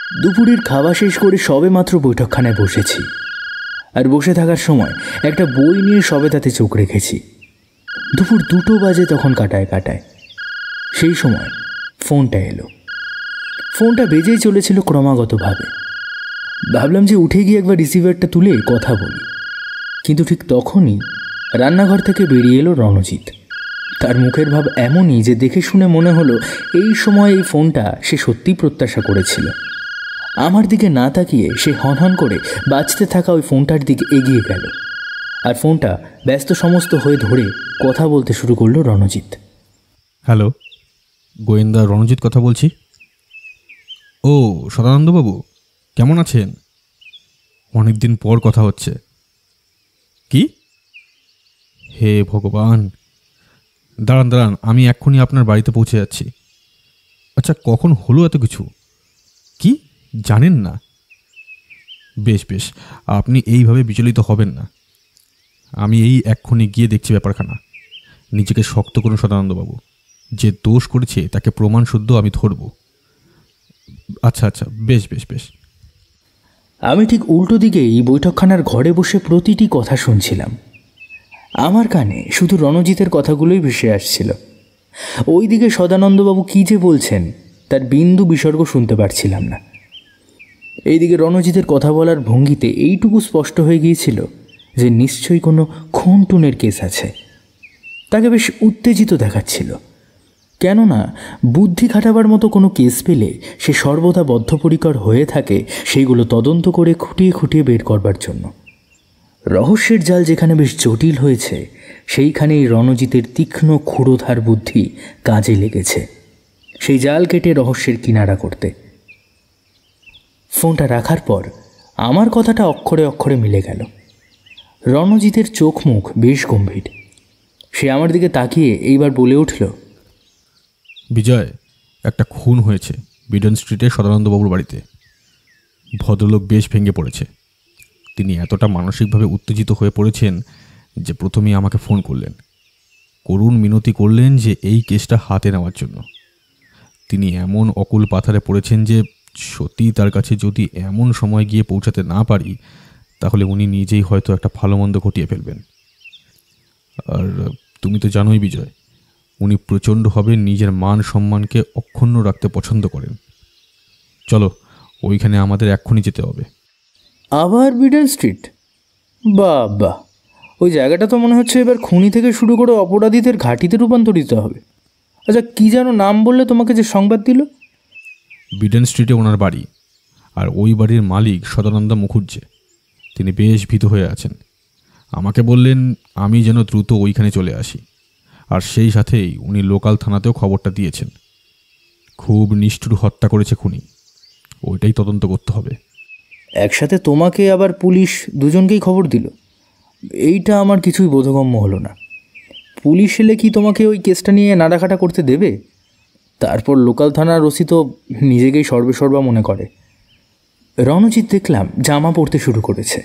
দুপুরের খাওয়া শেষ করে সবে মাত্র বৈঠকখানায় বসেছি, আর বসে থাকার সময় একটা বই নিয়ে সবে তাতে চোখ রেখেছি। দুপুর 2টো বাজে তখন কাটায় কাটায়। সেই সময় ফোনটা এলো। ফোনটা বেজেই চলেছিল ক্রমাগতভাবে। ভাবলাম যে উঠে গিয়ে একবার রিসিভারটা তুলে কথা বলি, কিন্তু ঠিক তখনই রান্নাঘর থেকে বেরিয়ে এলো রণজিৎ। তার মুখের ভাব এমনই যে দেখে শুনে মনে হলো এই সময় এই ফোনটা সে সত্যি প্রত্যাশা করেছিল। আমার দিকে না তাকিয়ে সে হনহন করে বাজতে থাকা ওই ফোনটার দিকে এগিয়ে গেল, আর ফোনটা ব্যস্ত সমস্ত হয়ে ধরে কথা বলতে শুরু করলো রণজিৎ। হ্যালো, গোয়েন্দা রণজিৎ কথা বলছি। ও সদানন্দবাবু, কেমন আছেন? অনেক দিন পর কথা হচ্ছে। কি? হে ভগবান! দাঁড়ান দাঁড়ান, আমি এক্ষুনি আপনার বাড়িতে পৌঁছে যাচ্ছি। আচ্ছা, কখন হলো এত কিছু? কি জানেন না? বেশ বেশ, আপনি এইভাবে বিচলিত হবেন না। আমি এই এক্ষুনি গিয়ে দেখছি ব্যাপারখানা। নিজেকে শক্ত করুন সদানন্দবাবু। যে দোষ করেছে তাকে প্রমাণ শুদ্ধ আমি ধরব। আচ্ছা আচ্ছা, বেশ বেশ বেশ। আমি ঠিক উল্টো দিকেই বৈঠকখানার ঘরে বসে প্রতিটি কথা শুনছিলাম। আমার কানে শুধু রণজিতের কথাগুলোই ভেসে আসছিল। ওইদিকে সদানন্দবাবু কী যে বলছেন তার বিন্দু বিসর্গ শুনতে পারছিলাম না। এইদিকে রণজিতের কথা বলার ভঙ্গিতে এইটুকু স্পষ্ট হয়ে গিয়েছিল যে নিশ্চয়ই কোনো খুন-টুনের কেস আছে। তাকে বেশ উত্তেজিত দেখাচ্ছিল, কেননা বুদ্ধি খাটাবার মতো কোনো কেস পেলে সে সর্বদা বদ্ধপরিকর হয়ে থাকে সেইগুলো তদন্ত করে খুঁটিয়ে খুঁটিয়ে বের করবার জন্য। রহস্যের জাল যেখানে বেশ জটিল হয়েছে সেইখানেই রণজিতের তীক্ষ্ণ ক্ষুরোধার বুদ্ধি কাজে লেগেছে সেই জাল কেটে রহস্যের কিনারা করতে। ফোনটা রাখার পর আমার কথাটা অক্ষরে অক্ষরে মিলে গেল। রণজিতের চোখ মুখ বেশ গম্ভীর। সে আমার দিকে তাকিয়ে এইবার বলে উঠল, বিজয়, একটা খুন হয়েছে বিডন স্ট্রিটে সদানন্দবাবুর বাড়িতে। ভদ্রলোক বেশ ভেঙে পড়েছে। তিনি এতটা মানসিকভাবে উত্তেজিত হয়ে পড়েছেন যে প্রথমেই আমাকে ফোন করলেন, করুণ মিনতি করলেন যে এই কেসটা হাতে নেওয়ার জন্য। তিনি এমন অকুল পাথারে পড়েছেন যে সত্যি তার কাছে যদি এমন সময় গিয়ে পৌঁছাতে না পারি তাহলে উনি নিজেই হয়তো একটা ভালো মন্দ ঘটিয়ে ফেলবেন। আর তুমি তো জানোই বিজয়, উনি প্রচণ্ডভাবে নিজের মান সম্মানকে অক্ষুণ্ণ রাখতে পছন্দ করেন। চলো, ওইখানে আমাদের এক্ষুনি যেতে হবে। আবার বিডন স্ট্রিট? বাবা, ওই জায়গাটা তো মনে হচ্ছে এবার খুনি থেকে শুরু করে অপরাধীদের ঘাঁটিতে রূপান্তরিত হবে। আচ্ছা, কী যেন নাম বললে তোমাকে যে সংবাদ দিল? বিডন স্ট্রিটে ওনার বাড়ি, আর ওই বাড়ির মালিক সদানন্দ মুখুজ্জে। তিনি বেশ ভীত হয়ে আছেন। আমাকে বললেন আমি যেন দ্রুত ওইখানে চলে আসি, আর সেই সাথেই উনি লোকাল থানাতেও খবরটা দিয়েছেন। খুব নিষ্ঠুর হত্যা করেছে খুনি, ওইটাই তদন্ত করতে হবে। একসাথে তোমাকে আবার পুলিশ দুজনকেই খবর দিল? এইটা আমার কিছুই বোধগম্য হলো না। পুলিশ এলে কি তোমাকে ওই কেসটা নিয়ে নাড়াঘাটা করতে দেবে? তারপর লোকাল থানার ওসি তো নিজেকেই সর্বেসর্বা মনে করে। রণজিৎ দেখলাম জামা পরতে শুরু করেছে।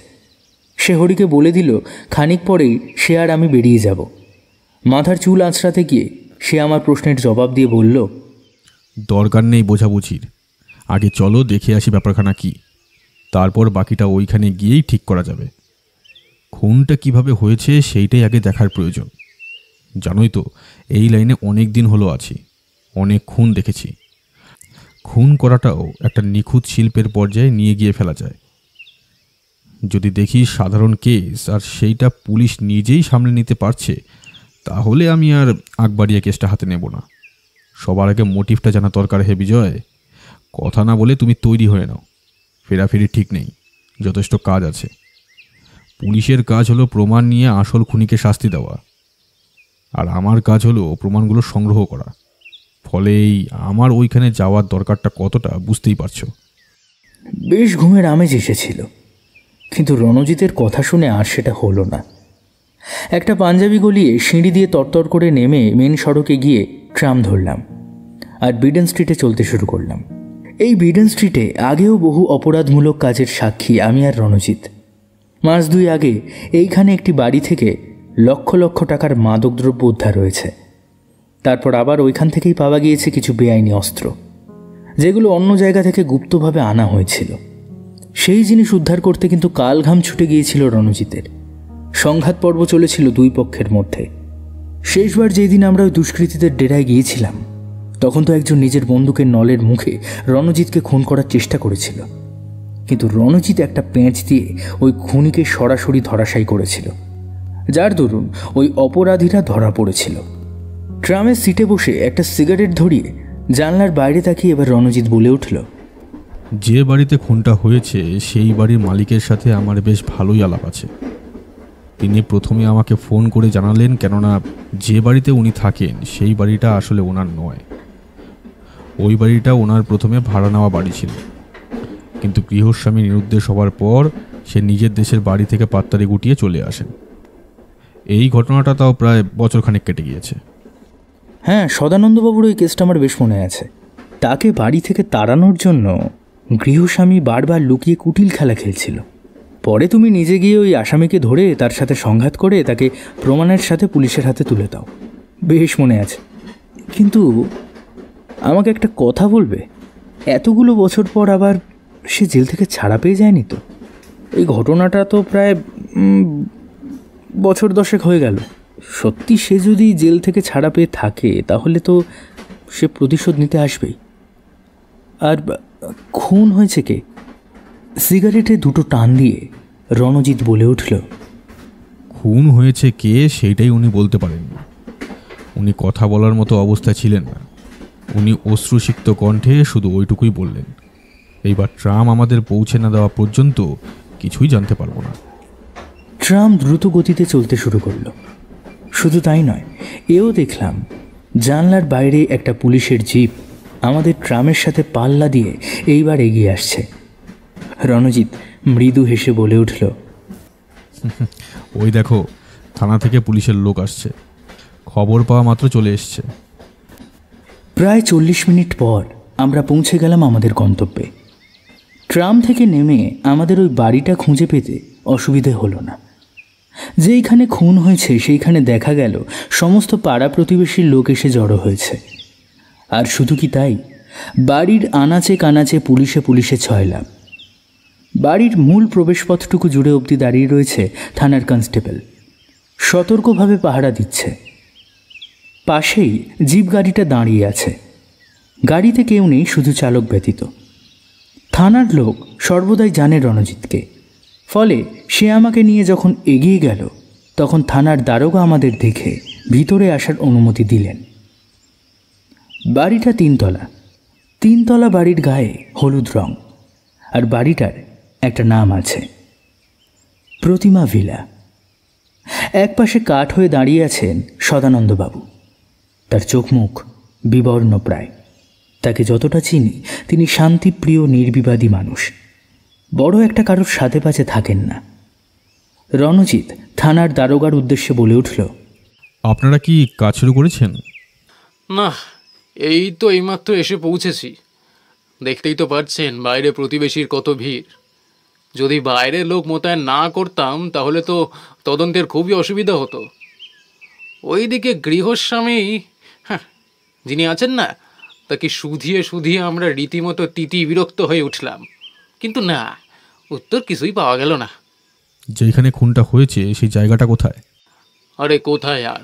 সে হরিকে বলে দিল খানিক পরেই সে আর আমি বেরিয়ে যাব। মাথার চুল আঁচড়াতে গিয়ে সে আমার প্রশ্নের জবাব দিয়ে বলল, দরকার নেই বোঝাবুঝির, আগে চলো দেখে আসি ব্যাপারখানা কি, তারপর বাকিটা ওইখানে গিয়েই ঠিক করা যাবে। খুনটা কিভাবে হয়েছে সেইটাই আগে দেখার প্রয়োজন। জানোই তো, এই লাইনে অনেক দিন হলো আছি, অনেক খুন দেখেছি। খুন করাটাও একটা নিখুঁত শিল্পের পর্যায়ে নিয়ে গিয়ে ফেলা যায়। যদি দেখি সাধারণ কেস আর সেইটা পুলিশ নিজেই সামলে নিতে পারছে, তাহলে আমি আর আগ বাড়িয়ে কেসটা হাতে নেব না। সবার আগে মোটিভটা জানা দরকার। হে বিজয়, কথা না বলে তুমি তৈরি হয়ে নাও, ফেরাফেরি ঠিক নেই, যথেষ্ট কাজ আছে। পুলিশের কাজ হলো প্রমাণ নিয়ে আসল খুনিকে শাস্তি দেওয়া, আর আমার কাজ হলো প্রমাণগুলো সংগ্রহ করা। ফলেই আমার ওইখানে যাওয়ার দরকারটা কতটা বুঝতেই পারছো। বেশ ঘুমের আমেজ এসেছিল, কিন্তু রণজিতের কথা শুনে আর সেটা হলো না। একটা পাঞ্জাবি গলিয়ে সিঁড়ি দিয়ে তরতর করে নেমে মেন সড়কে গিয়ে ট্রাম ধরলাম আর বিডন স্ট্রিটে চলতে শুরু করলাম। এই বিডন স্ট্রিটে আগেও বহু অপরাধমূলক কাজের সাক্ষী আমি আর রণজিৎ। মাস 2 আগে এইখানে একটি বাড়ি থেকে লক্ষ লক্ষ টাকার মাদকদ্রব্য উদ্ধার হয়েছে। তারপর আবার ওইখান থেকেই পাওয়া গিয়েছে কিছু বেআইনি অস্ত্র। যেগুলো অন্য জায়গা থেকে গুপ্তভাবে আনা হয়েছিল। সেই জিনিস উদ্ধার করতে কিন্তু কালঘাম ছুটে গিয়েছিল রণজিতের। সংঘাত পর্ব চলেছিল দুই পক্ষের মধ্যে। শেষবার যেই দিন আমরা ওই দুষ্কৃতীদের ডেরায় গিয়েছিলাম, তখন তো একজন নিজের বন্দুকের নলের মুখে রণজিৎকে খুন করার চেষ্টা করেছিল, কিন্তু রণজিৎ একটা পেঁচ দিয়ে ওই খুনিকে সরাসরি ধরাশায়ী করেছিল, যার দরুন ওই অপরাধীরা ধরা পড়েছিল। ট্রামের সিটে বসে একটা সিগারেট ধরিয়ে জানলার বাইরে তাকিয়ে এবার রণজিৎ বলে উঠল, যে বাড়িতে খুনটা হয়েছে সেই বাড়ির মালিকের সাথে আমার বেশ ভালোই আলাপ আছে। তিনি প্রথমে আমাকে ফোন করে জানালেন, কেননা যে বাড়িতে উনি থাকেন সেই বাড়িটা আসলে ওনার নয়। ওই বাড়িটা ওনার প্রথমে ভাড়া নেওয়া বাড়ি ছিল, কিন্তু গৃহস্বামী নিরুদ্দেশ হওয়ার পর সে নিজের দেশের বাড়ি থেকে পাত্তারি গুটিয়ে চলে আসেন। এই ঘটনাটা তাও প্রায় বছরখানেক কেটে গিয়েছে। হ্যাঁ, সদানন্দবাবুর ওই কেসটা আমার বেশ মনে আছে। তাকে বাড়ি থেকে তাড়ানোর জন্য গৃহস্বামী বারবার লুকিয়ে কুটিল খেলা খেলছিল। পরে তুমি নিজে গিয়ে ওই আসামিকে ধরে তার সাথে সংঘাত করে তাকে প্রমাণের সাথে পুলিশের হাতে তুলে দাও, বেশ মনে আছে। কিন্তু আমাকে একটা কথা বলবে, এতগুলো বছর পর আবার সে জেল থেকে ছাড়া পেয়ে যায়নি তো? এই ঘটনাটা তো প্রায় বছর 10 হয়ে গেল। সত্যি সে যদি জেল থেকে ছাড়া পেয়ে থাকে, তাহলে তো সে প্রতিশোধ নিতে আসবেই। আর খুন হয়েছে কে? সিগারেটে দুটো টান দিয়ে রণজিৎ বলে উঠল, খুন হয়েছে কে সেইটাই উনি বলতে পারেননি। উনি কথা বলার মতো অবস্থায় ছিলেন না। উনি অশ্রুসিক্ত কণ্ঠে শুধু ওইটুকুই বললেন, এইবার ট্রাম আমাদের পৌঁছে না দেওয়া পর্যন্ত কিছুই জানতে পারবো না। ট্রাম দ্রুত গতিতে চলতে শুরু করলো। শুধু তাই নয়, এও দেখলাম জানলার বাইরে একটা পুলিশের জিপ আমাদের ট্রামের সাথে পাল্লা দিয়ে এইবার এগিয়ে আসছে। রণজিৎ মৃদু হেসে বলে উঠল, ওই দেখো, থানা থেকে পুলিশের লোক আসছে, খবর পাওয়া মাত্র চলে এসছে। প্রায় 40 মিনিট পর আমরা পৌঁছে গেলাম আমাদের গন্তব্যে। ট্রাম থেকে নেমে আমাদের ওই বাড়িটা খুঁজে পেতে অসুবিধে হলো না। যেইখানে খুন হয়েছে সেইখানে দেখা গেল সমস্ত পাড়া প্রতিবেশীর লোক এসে জড়ো হয়েছে। আর শুধু কি তাই, বাড়ির আনাচে কানাচে পুলিশে পুলিশে ছয়লাভ। বাড়ির মূল প্রবেশপথটুকু জুড়ে অবধি দাঁড়িয়ে রয়েছে থানার কনস্টেবল, সতর্কভাবে পাহারা দিচ্ছে। পাশেই জিপ গাড়িটা দাঁড়িয়ে আছে। গাড়িতে কেউ নেই, শুধু চালক ব্যতীত। থানার লোক সর্বদাই জানে রণজিৎকে, ফলে সে আমাকে নিয়ে যখন এগিয়ে গেল, তখন থানার দারোগা আমাদের দেখে ভিতরে আসার অনুমতি দিলেন। বাড়িটা 3 তলা। 3 তলা বাড়ির গায়ে হলুদ রং, আর বাড়িটার একটা নাম আছে, প্রতিমা ভিলা। একপাশে কাঠ হয়ে দাঁড়িয়ে আছেন সদানন্দবাবু। তার চোখ মুখ বিবর্ণ প্রায়। তাকে যতটা চিনি, তিনি শান্তিপ্রিয় নির্বিবাদী মানুষ, বড় একটা কারোর সাথে পাশে থাকেন না। রণজিৎ থানার দারোগার উদ্দেশ্যে বলে উঠল, আপনারা কি কাজ শুরু করেছেন? না, এই তো এইমাত্র এসে পৌঁছেছি। দেখতেই তো পারছেন বাইরে প্রতিবেশীর কত ভিড়। যদি বাইরে লোক মোতায়েন না করতাম তাহলে তো তদন্তের খুবই অসুবিধা হতো। ওইদিকে গৃহস্বামী যিনি আছেন না, তাকে শুধিয়ে শুধিয়ে আমরা রীতিমতো বিরক্ত হয়ে উঠলাম, কিন্তু না, উত্তর কিছুই পাওয়া গেল না। যেখানে খুনটা হয়েছে সেই জায়গাটা কোথায়? আরে কোথায় আর,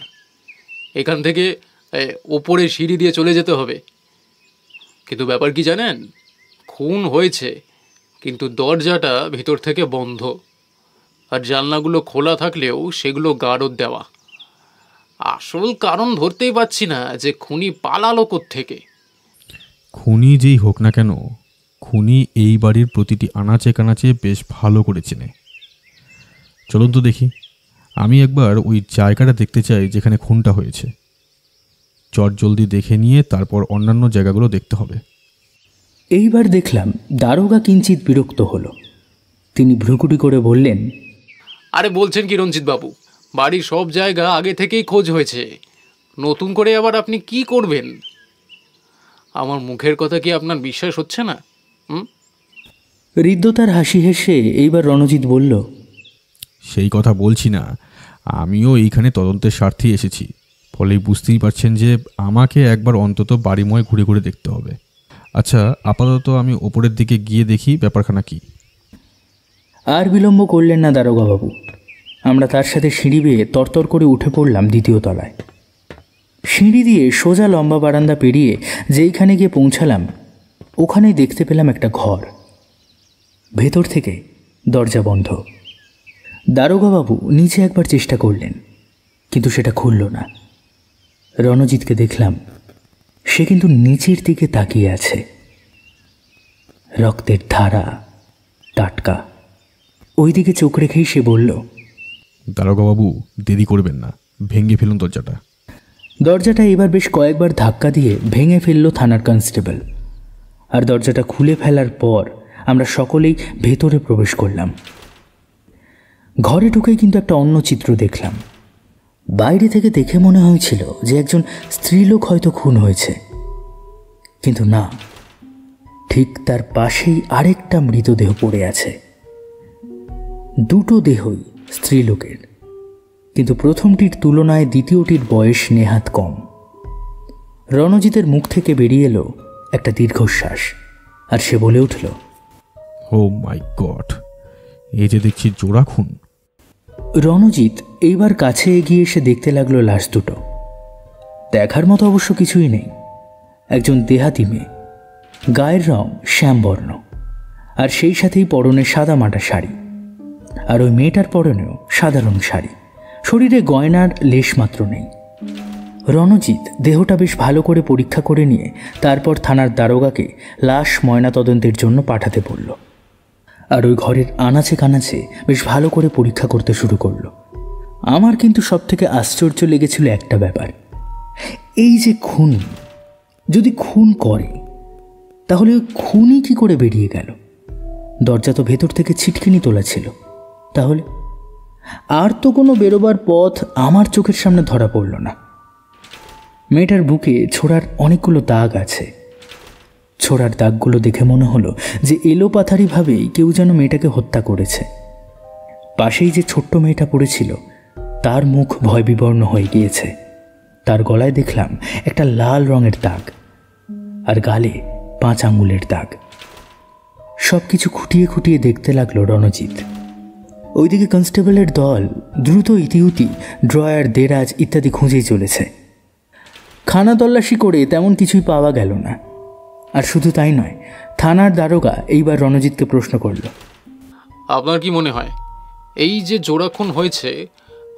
এখান থেকে ওপরে সিঁড়ি দিয়ে চলে যেতে হবে। কিন্তু ব্যাপার কি জানেন, খুন হয়েছে কিন্তু দরজাটা ভিতর থেকে বন্ধ, আর জানলাগুলো খোলা থাকলেও সেগুলো গার্ড দেওয়া। আসল কারণ ধরতেই পারছি না যে খুনি পালালো কোত্থেকে। খুনি যেই হোক না কেন, খুনি এই বাড়ির প্রতিটি আনাচে কানাচে বেশ ভালো করে চেনে। চলুন তো দেখি, আমি একবার ওই জায়গাটা দেখতে চাই যেখানে খুনটা হয়েছে। চট জলদি দেখে নিয়ে তারপর অন্যান্য জায়গাগুলো দেখতে হবে। এইবার দেখলাম দারোগা কিঞ্চিত বিরক্ত হলো। তিনি ভ্রুকুটি করে বললেন, আরে বলছেন কি রঞ্জিত বাবু, বাড়ির সব জায়গা আগে থেকেই খোঁজ হয়েছে, নতুন করে আবার আপনি কি করবেন? আমার মুখের কথা কি আপনার বিশ্বাস হচ্ছে না? হৃদ্যতার হাসি হেসে এইবার রণজিৎ বলল, সেই কথা বলছি না, আমিও এইখানে তদন্তের স্বার্থেই এসেছি, ফলে বুঝতেই পারছেন যে আমাকে একবার অন্তত বাড়িময় ঘুরে ঘুরে দেখতে হবে। আচ্ছা, আপাতত আমি ওপরের দিকে গিয়ে দেখি ব্যাপারখানা কি। আর বিলম্ব করলেন না দারোগাবাবু। আমরা তার সাথে সিঁড়ি বেয়ে তরতর করে উঠে পড়লাম দ্বিতীয় তলায়। সিঁড়ি দিয়ে সোজা লম্বা বারান্দা পেরিয়ে যেইখানে গিয়ে পৌঁছালাম, ওখানেই দেখতে পেলাম একটা ঘর। ভেতর থেকে দরজা বন্ধ। দারোগাবাবু নিচে একবার চেষ্টা করলেন, কিন্তু সেটা খুলল না। রণজিৎকে দেখলাম, সে কিন্তু নিচের দিকে তাকিয়ে আছে। রক্তের ধারা, টাটকা। ওই দিকে চোখ রেখেই সে বলল, দারোগাবাবু, দেরি করবেন না, ভেঙে ফেলুন দরজাটা। দরজাটা এবার বেশ কয়েকবার ধাক্কা দিয়ে ভেঙে ফেলল থানার কনস্টেবল। আর দরজাটা খুলে ফেলার পর আমরা সকলেই ভেতরে প্রবেশ করলাম। ঘরে ঢুকেই কিন্তু একটা অন্য চিত্র দেখলাম। বাইরে থেকে দেখে মনে হয়েছিল যে একজন স্ত্রীলোক হয়তো খুন হয়েছে, কিন্তু না, ঠিক তার পাশেই আরেকটা মৃতদেহ পড়ে আছে। দুটো দেহই স্ত্রীলোকের, কিন্তু প্রথমটির তুলনায় দ্বিতীয়টির বয়স নেহাত কম। রণজিতের মুখ থেকে বেরিয়ে এলো একটা দীর্ঘশ্বাস, আর সে বলে উঠল, ও মাই গড, এই যে দেখছি জোড়া খুন। রণজিৎ এইবার কাছে এগিয়ে এসে দেখতে লাগলো লাশ দুটো। দেখার মতো অবশ্য কিছুই নেই। একজন দেহাতি মেয়ে, গায়ের রং শ্যামবর্ণ, আর সেই সাথেই পরনে সাদা মাটা শাড়ি। আর ওই মেয়েটার পরনেও সাধারণ শাড়ি, শরীরে গয়নার লেশ মাত্র নেই। রণজিৎ দেহটা বেশ ভালো করে পরীক্ষা করে নিয়ে তারপর থানার দারোগাকে লাশ ময়নাতদন্তের জন্য পাঠাতে বলল। আর ওই ঘরের আনাচে কানাচে বেশ ভালো করে পরীক্ষা করতে শুরু করলো। আমার কিন্তু সব থেকে আশ্চর্য লেগেছিল একটা ব্যাপার, এই যে খুন, যদি খুন করে তাহলে ওই খুনই কি করে বেরিয়ে গেল? দরজা তো ভেতর থেকে ছিটকিনি তোলা ছিল, তাহলে আর তো কোনো বেরোবার পথ আমার চোখের সামনে ধরা পড়ল না। মেয়েটার বুকে ছোড়ার অনেকগুলো দাগ আছে। ছোড়ার দাগগুলো দেখে মনে হলো যে এলোপাথারিভাবেই কেউ যেন মেয়েটাকে হত্যা করেছে। পাশেই যে ছোট্ট মেয়েটা পড়েছিল, তার মুখ ভয়বিবর্ণ হয়ে গিয়েছে। তার গলায় দেখলাম একটা লাল রঙের দাগ, আর গালে 5 আঙ্গুলের দাগ। সব কিছু খুঁটিয়ে খুঁটিয়ে দেখতে লাগলো রণজিৎ। ওইদিকে কনস্টেবলের দল দ্রুত ইতিউতি ড্রয়ার, দেরাজ ইত্যাদি খুঁজেই চলেছে। খানা তল্লাশি করে তেমন কিছুই পাওয়া গেল না। আর শুধু তাই নয়, থানার দারোগা এইবার রণজিৎকে প্রশ্ন করল, আপনার কি মনে হয় এই যে জোড়া খুন হয়েছে,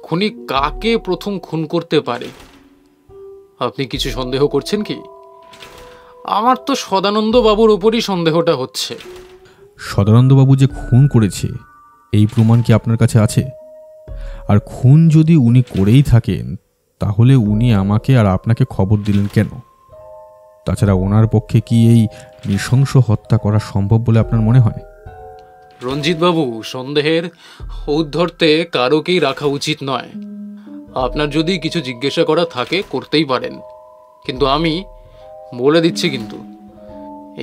খুনি কাকে প্রথম খুন করতে পারে? আপনি কিছু সন্দেহ করছেন কি? আমার তো সদানন্দ বাবুর উপরই সন্দেহটা হচ্ছে। সদানন্দবাবু যে খুন করেছে এই প্রমাণ কি আপনার কাছে আছে? আর খুন যদি উনি করেই থাকেন, তাহলে উনি আমাকে আর আপনাকে খবর দিলেন কেন? তাছাড়া ওনার পক্ষে কি এই নৃশংস হত্যা করা সম্ভব বলে আপনার মনে হয়? রঞ্জিত বাবু, সন্দেহের ঔদ্ধত্যে কারোকেই রাখা উচিত নয়। আপনার যদি কিছু জিজ্ঞাসা করা থাকে করতেই পারেন, কিন্তু আমি বলে দিচ্ছি, কিন্তু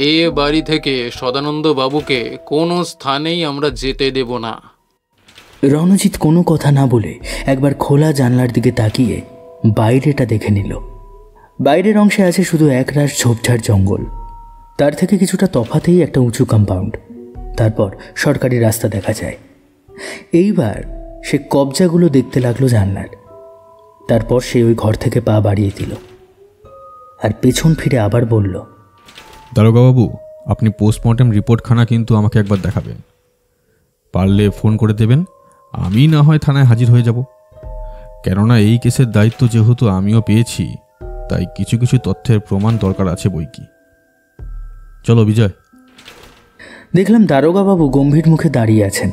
এ বাড়ি থেকে সদানন্দ বাবুকে কোনো স্থানেই আমরা যেতে দেব না। রণজিৎ কোনো কথা না বলে একবার খোলা জানলার দিকে তাকিয়ে বাইরেটা দেখে নিল। বাইরের অংশে আছে শুধু একরাশ ঝোপঝাড় জঙ্গল, তার থেকে কিছুটা তফাতেই একটা উঁচু কম্পাউন্ড, তারপর সরকারি রাস্তা দেখা যায়। এইবার সে কবজাগুলো দেখতে লাগলো জানলার। তারপর সে ওই ঘর থেকে পা বাড়িয়ে দিল, আর পেছন ফিরে আবার বলল, দারোগাবাবু, আপনি পোস্টমর্টেম রিপোর্টখানা কিন্তু আমাকে একবার দেখাবেন। পারলে ফোন করে দেবেন, আমি না হয় থানায় হাজির হয়ে যাব। কেননা এই কেসের দায়িত্ব যেহেতু আমিও পেয়েছি, তাই কিছু কিছু তথ্যের প্রমাণ দরকার আছে বই কি। চলো বিজয়। দেখলাম দারোগাবাবু গম্ভীর মুখে দাঁড়িয়ে আছেন,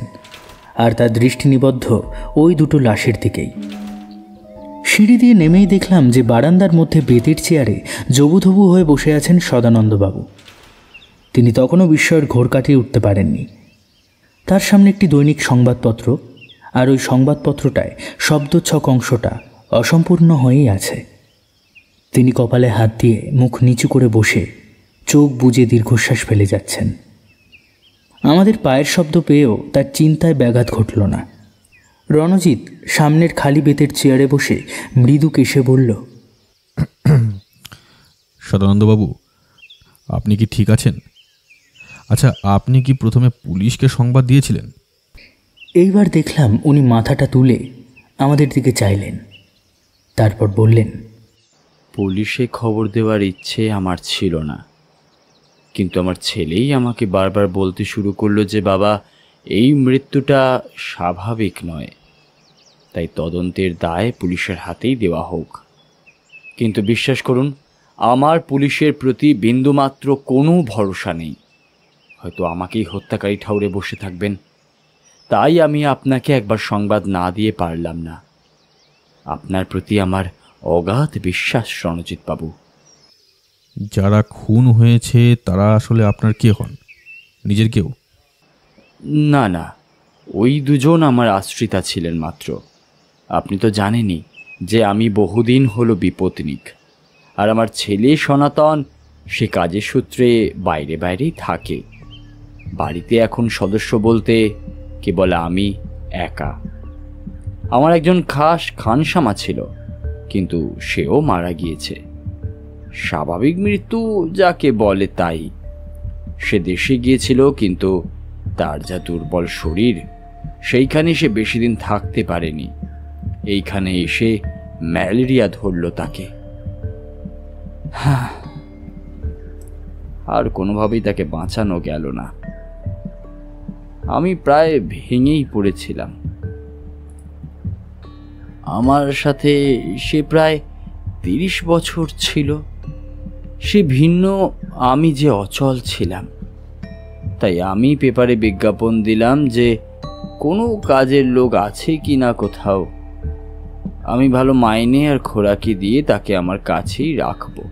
আর তার দৃষ্টি নিবদ্ধ ওই দুটো লাশের দিকেই। সিঁড়ি দিয়ে নেমেই দেখলাম যে বারান্দার মধ্যে বেতের চেয়ারে জবুথবু হয়ে বসে আছেন সদানন্দবাবু। তিনি তখনও বিস্ময়ের ঘোর কাটিয়ে উঠতে পারেননি। তার সামনে একটি দৈনিক সংবাদপত্র, আর ওই সংবাদপত্রটায় শব্দছক অংশটা অসম্পূর্ণ হয়েই আছে। তিনি কপালে হাত দিয়ে মুখ নিচু করে বসে চোখ বুজে দীর্ঘশ্বাস ফেলে যাচ্ছেন। আমাদের পায়ের শব্দ পেয়েও তার চিন্তায় ব্যাঘাত ঘটল না। রণজিৎ সামনের খালি বেতের চেয়ারে বসে মৃদু কেশে বলল, সদানন্দবাবু, আপনি কি ঠিক আছেন? আচ্ছা, আপনি কি প্রথমে পুলিশকে সংবাদ দিয়েছিলেন? এইবার দেখলাম উনি মাথাটা তুলে আমাদের দিকে চাইলেন, তারপর বললেন, পুলিশে খবর দেওয়ার ইচ্ছে আমার ছিল না, কিন্তু আমার ছেলেই আমাকে বারবার বলতে শুরু করলো যে বাবা, এই মৃত্যুটা স্বাভাবিক নয়, তাই তদন্তের দায় পুলিশের হাতেই দেওয়া হোক। কিন্তু বিশ্বাস করুন, আমার পুলিশের প্রতি বিন্দুমাত্র কোনো ভরসা নেই। হয়তো আমাকেই হত্যাকারী ঠাউরে বসে থাকবেন, তাই আমি আপনাকে একবার সংবাদ না দিয়ে পারলাম না। আপনার প্রতি আমার অগাধ বিশ্বাস রণজিৎ বাবু। যারা খুন হয়েছে তারা আসলে আপনার কে হন? নিজের কেউ? না না, ওই দুজন আমার আশ্রিতা ছিলেন মাত্র। আপনি তো জানেনই যে আমি বহুদিন হলো বিপত্নিক, আর আমার ছেলে সনাতন সে কাজের সূত্রে বাইরে বাইরেই থাকে। বাড়িতে এখন সদস্য বলতে কেবল আমি একা। আমার একজন খাস খানসামা ছিল, কিন্তু সেও মারা গিয়েছে। স্বাভাবিক মৃত্যু যাকে বলে তাই। সে দেশে গিয়েছিল, কিন্তু তার যা দুর্বল শরীর, সেইখানে সে বেশি দিন থাকতে পারেনি। এইখানে এসে ম্যালেরিয়া ধরল তাকে। আর কোনোভাবেই তাকে বাঁচানো গেল না। আমি প্রায় ভেঙেই পড়েছিলাম। আমার সাথে সে প্রায় 30 বছর ছিল। সে ভিন্ন, আমি যে অচল ছিলাম। তাই আমি পেপারে বিজ্ঞাপন দিলাম যে কোনো কাজের লোক আছে কি না কোথাও। আমি ভালো মাইনে আর খোরাকি দিয়ে তাকে আমার কাছেই রাখবো।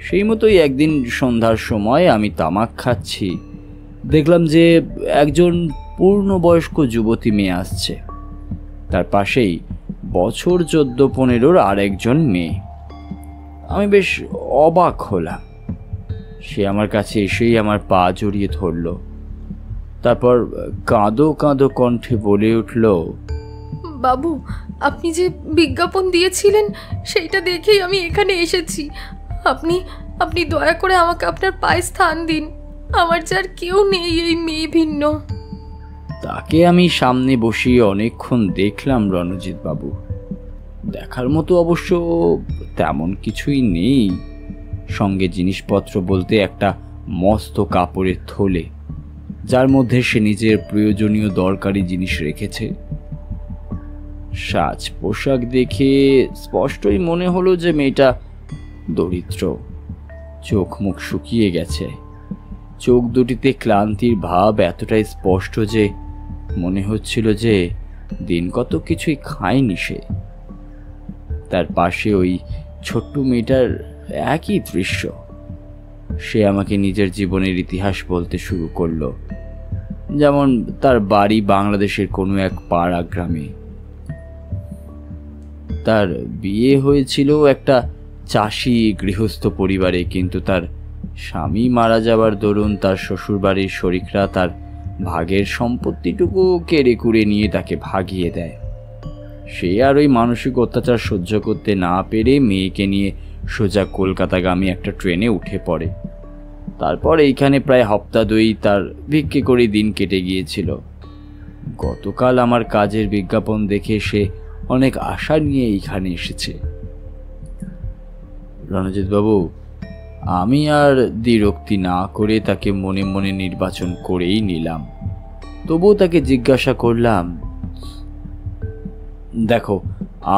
সেই মতোই একদিন সন্ধ্যার সময় আমি তামাক খাচ্ছি, দেখলাম যে একজন পূর্ণবয়স্ক যুবতী মেয়ে আসছে। তার পাশেই বছর 14-15 আর একজন মেয়ে। আমি বেশ অবাক হলাম। সে আমার কাছে এসেই আমার পা জড়িয়ে ধরল, তারপর কাঁদো কাঁদো কণ্ঠে বলে উঠল, বাবু, আপনি যে বিজ্ঞাপন দিয়েছিলেন সেইটা দেখেই আমি এখানে এসেছি। আপনি আপনি দয়া করে আমাকে আপনার পায়ে স্থান দিন। আমার যার কেউ নেই এই মেয়ে ভিন্ন। তাকে আমি সামনে বসিয়ে অনেকক্ষণ দেখলাম রণজিৎ বাবু। দেখার মতো অবশ্য তেমন কিছুই নেই। সঙ্গে জিনিসপত্র বলতে একটা মস্ত কাপড়ের থলে, যার মধ্যে সে নিজের প্রয়োজনীয় দরকারি জিনিস রেখেছে। সাজ পোশাক দেখে স্পষ্টই মনে হলো যে মেয়েটা দরিদ্র। চোখ মুখ শুকিয়ে গেছে, চোখ দুটিতে ক্লান্তির ভাব এতটাই স্পষ্ট যে মনে হচ্ছিল যে দিন কত কিছুই খায়নি সে। তার পাশে ওই ছোট্ট মেয়েটার একই দৃশ্য। সে আমাকে নিজের জীবনের ইতিহাস বলতে শুরু করলো, যেমন তার বাড়ি বাংলাদেশের কোনো এক পাড়া গ্রামে। তার বিয়ে হয়েছিল একটা চাষি গৃহস্থ পরিবারে, কিন্তু তার স্বামী মারা যাবার দরুন তার শ্বশুরবাড়ির শরিকরা তার ভাগের সম্পত্তিটুকু কেড়ে কুড়ে নিয়ে তাকে ভাগিয়ে দেয়। সে আর ওই মানসিক অত্যাচার সহ্য করতে না পেরে মেয়েকে নিয়ে সোজা কলকাতাগামী একটা ট্রেনে উঠে পড়ে। তারপর এইখানে প্রায় হপ্তা 2 তার ভিক্ষে করে দিন কেটে গিয়েছিল। গতকাল আমার কাজের বিজ্ঞাপন দেখে সে অনেক আশা নিয়ে এইখানে এসেছে। রণজিৎ বাবু, আমি আর দ্বিরক্তি না করে তাকে মনে মনে নির্বাচন করেই নিলাম। তবুও তাকে জিজ্ঞাসা করলাম, দেখো,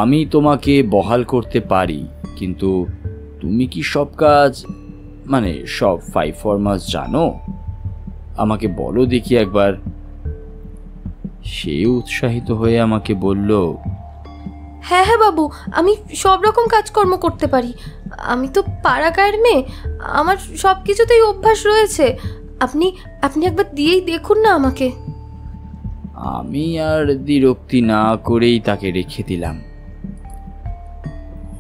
আমি তোমাকে বহাল করতে পারি, কিন্তু তুমি কি সব কাজ, মানে সব 5 ফরমাস জানো? আমাকে বলো দেখি একবার। সে উৎসাহিত হয়ে আমাকে বলল, হ্যাঁ হ্যাঁ বাবু, আমি সব রকম কাজকর্ম করতে পারি। আমি তো পাড়া গায়ের মেয়ে, আমার সব কিছুতেই অভ্যাস রয়েছে। আপনি আপনি একবার দিয়েই দেখুন না আমাকে। আমি আর দ্বিরক্তি না করেই তাকে রেখে দিলাম।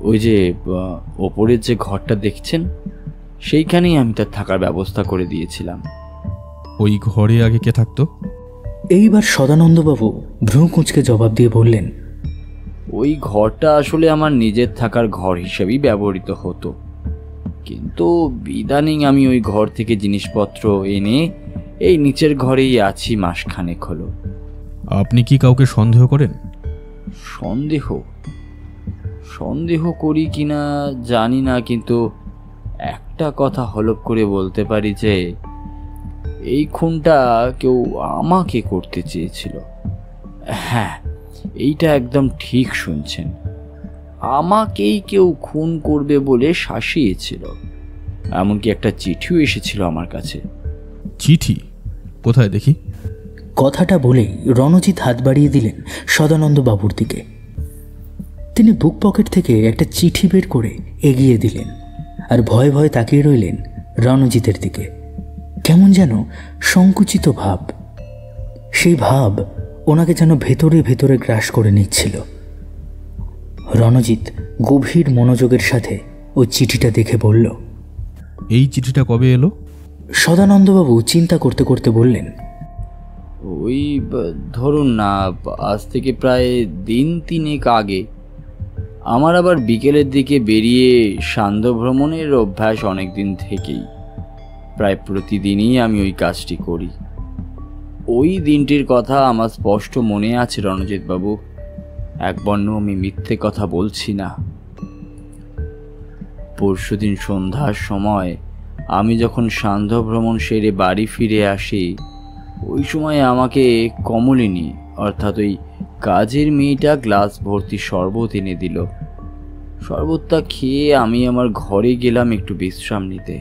ওই যে ওপরের যে ঘরটা দেখছেন, সেইখানেই আমি তার থাকার ব্যবস্থা করে দিয়েছিলাম। ওই ঘরে আগে কে থাকতো? এইবার সদানন্দবাবু ভ্রু কুঁচকে জবাব দিয়ে বললেন, ওই ঘরটা আসলে আমার নিজের থাকার ঘর হিসেবেই ব্যবহৃত হতো, কিন্তু ইদানিং আমি ওই ঘর থেকে জিনিসপত্র এনে এই নিচের ঘরেই আছি মাসখানেক হলো। আপনি কি কাউকে সন্দেহ করেন? সন্দেহ সন্দেহ করি কিনা জানি না, কিন্তু একটা কথা হলপ করে বলতে পারি যে এই খুনটা কেউ আমাকে করতে চেয়েছিল। হ্যাঁ, এইটা একদম ঠিক শুনছেন, আমাকেই কেউ খুন করবে বলে শাসিয়েছিল। এমনকি একটা চিঠিও এসেছিল আমার কাছে। চিঠি? কোথায় দেখি? কথাটা বলেই রণজিৎ হাত বাড়িয়ে দিলেন সদানন্দ বাবুর দিকে। তিনি বুক পকেট থেকে একটা চিঠি বের করে এগিয়ে দিলেন আর ভয়ে ভয়ে তাকিয়ে রইলেন রণজিতের দিকে। কেমন যেন সংকুচিত ভাব, সেই ভাব ওনাকে যেন ভেতরে ভেতরে গ্রাস করে নিচ্ছিল। রণজিৎ গভীর মনোযোগের সাথে ওই চিঠিটা দেখে বলল, এই চিঠিটা কবে এলো? সদানন্দবাবু চিন্তা করতে করতে বললেন, ওই ধরুন না, আজ থেকে প্রায় দিন 3 আগে। আমার আবার বিকেলের দিকে বেরিয়ে সান্ধ্য ভ্রমণের অভ্যাস অনেক দিন থেকেই। প্রায় প্রতিদিনই আমি ওই কাজটি করি। ওই দিনটির কথা আমার স্পষ্ট মনে আছে রণজিৎ বাবু, একবর্ণ আমি মিথ্যে কথা বলছি না। পরশুদিন সন্ধ্যার সময় আমি যখন সান্ধ্য ভ্রমণ সেরে বাড়ি ফিরে আসি, ওই সময় আমাকে কমলিনী অর্থাৎ ওই কাজের মেয়েটা গ্লাস ভর্তি শরবত এনে দিল। শরবতটা খেয়ে আমি আমার ঘরে গেলাম একটু বিশ্রাম নিতে।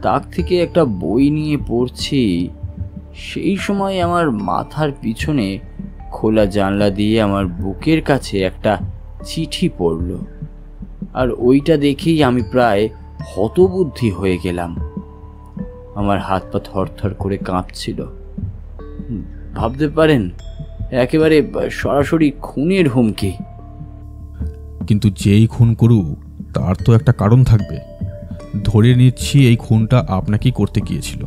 তাক থেকে একটা বই নিয়ে পড়ছি, সেই সময় আমার মাথার পিছনে খোলা জানলা দিয়ে আমার বুকের কাছে একটা চিঠি পড়ল। আর ওইটা দেখেই আমি প্রায় হতবুদ্ধি হয়ে গেলাম। আমার হাত পা থরথর করে কাঁপছিল। ভাবতে পারেন, একেবারে সরাসরি খুনের হুমকি। কিন্তু যেই খুন করুক তার তো একটা কারণ থাকবে। ধরে নিচ্ছি এই খুনটা আপনাকেই করতে গিয়েছিল,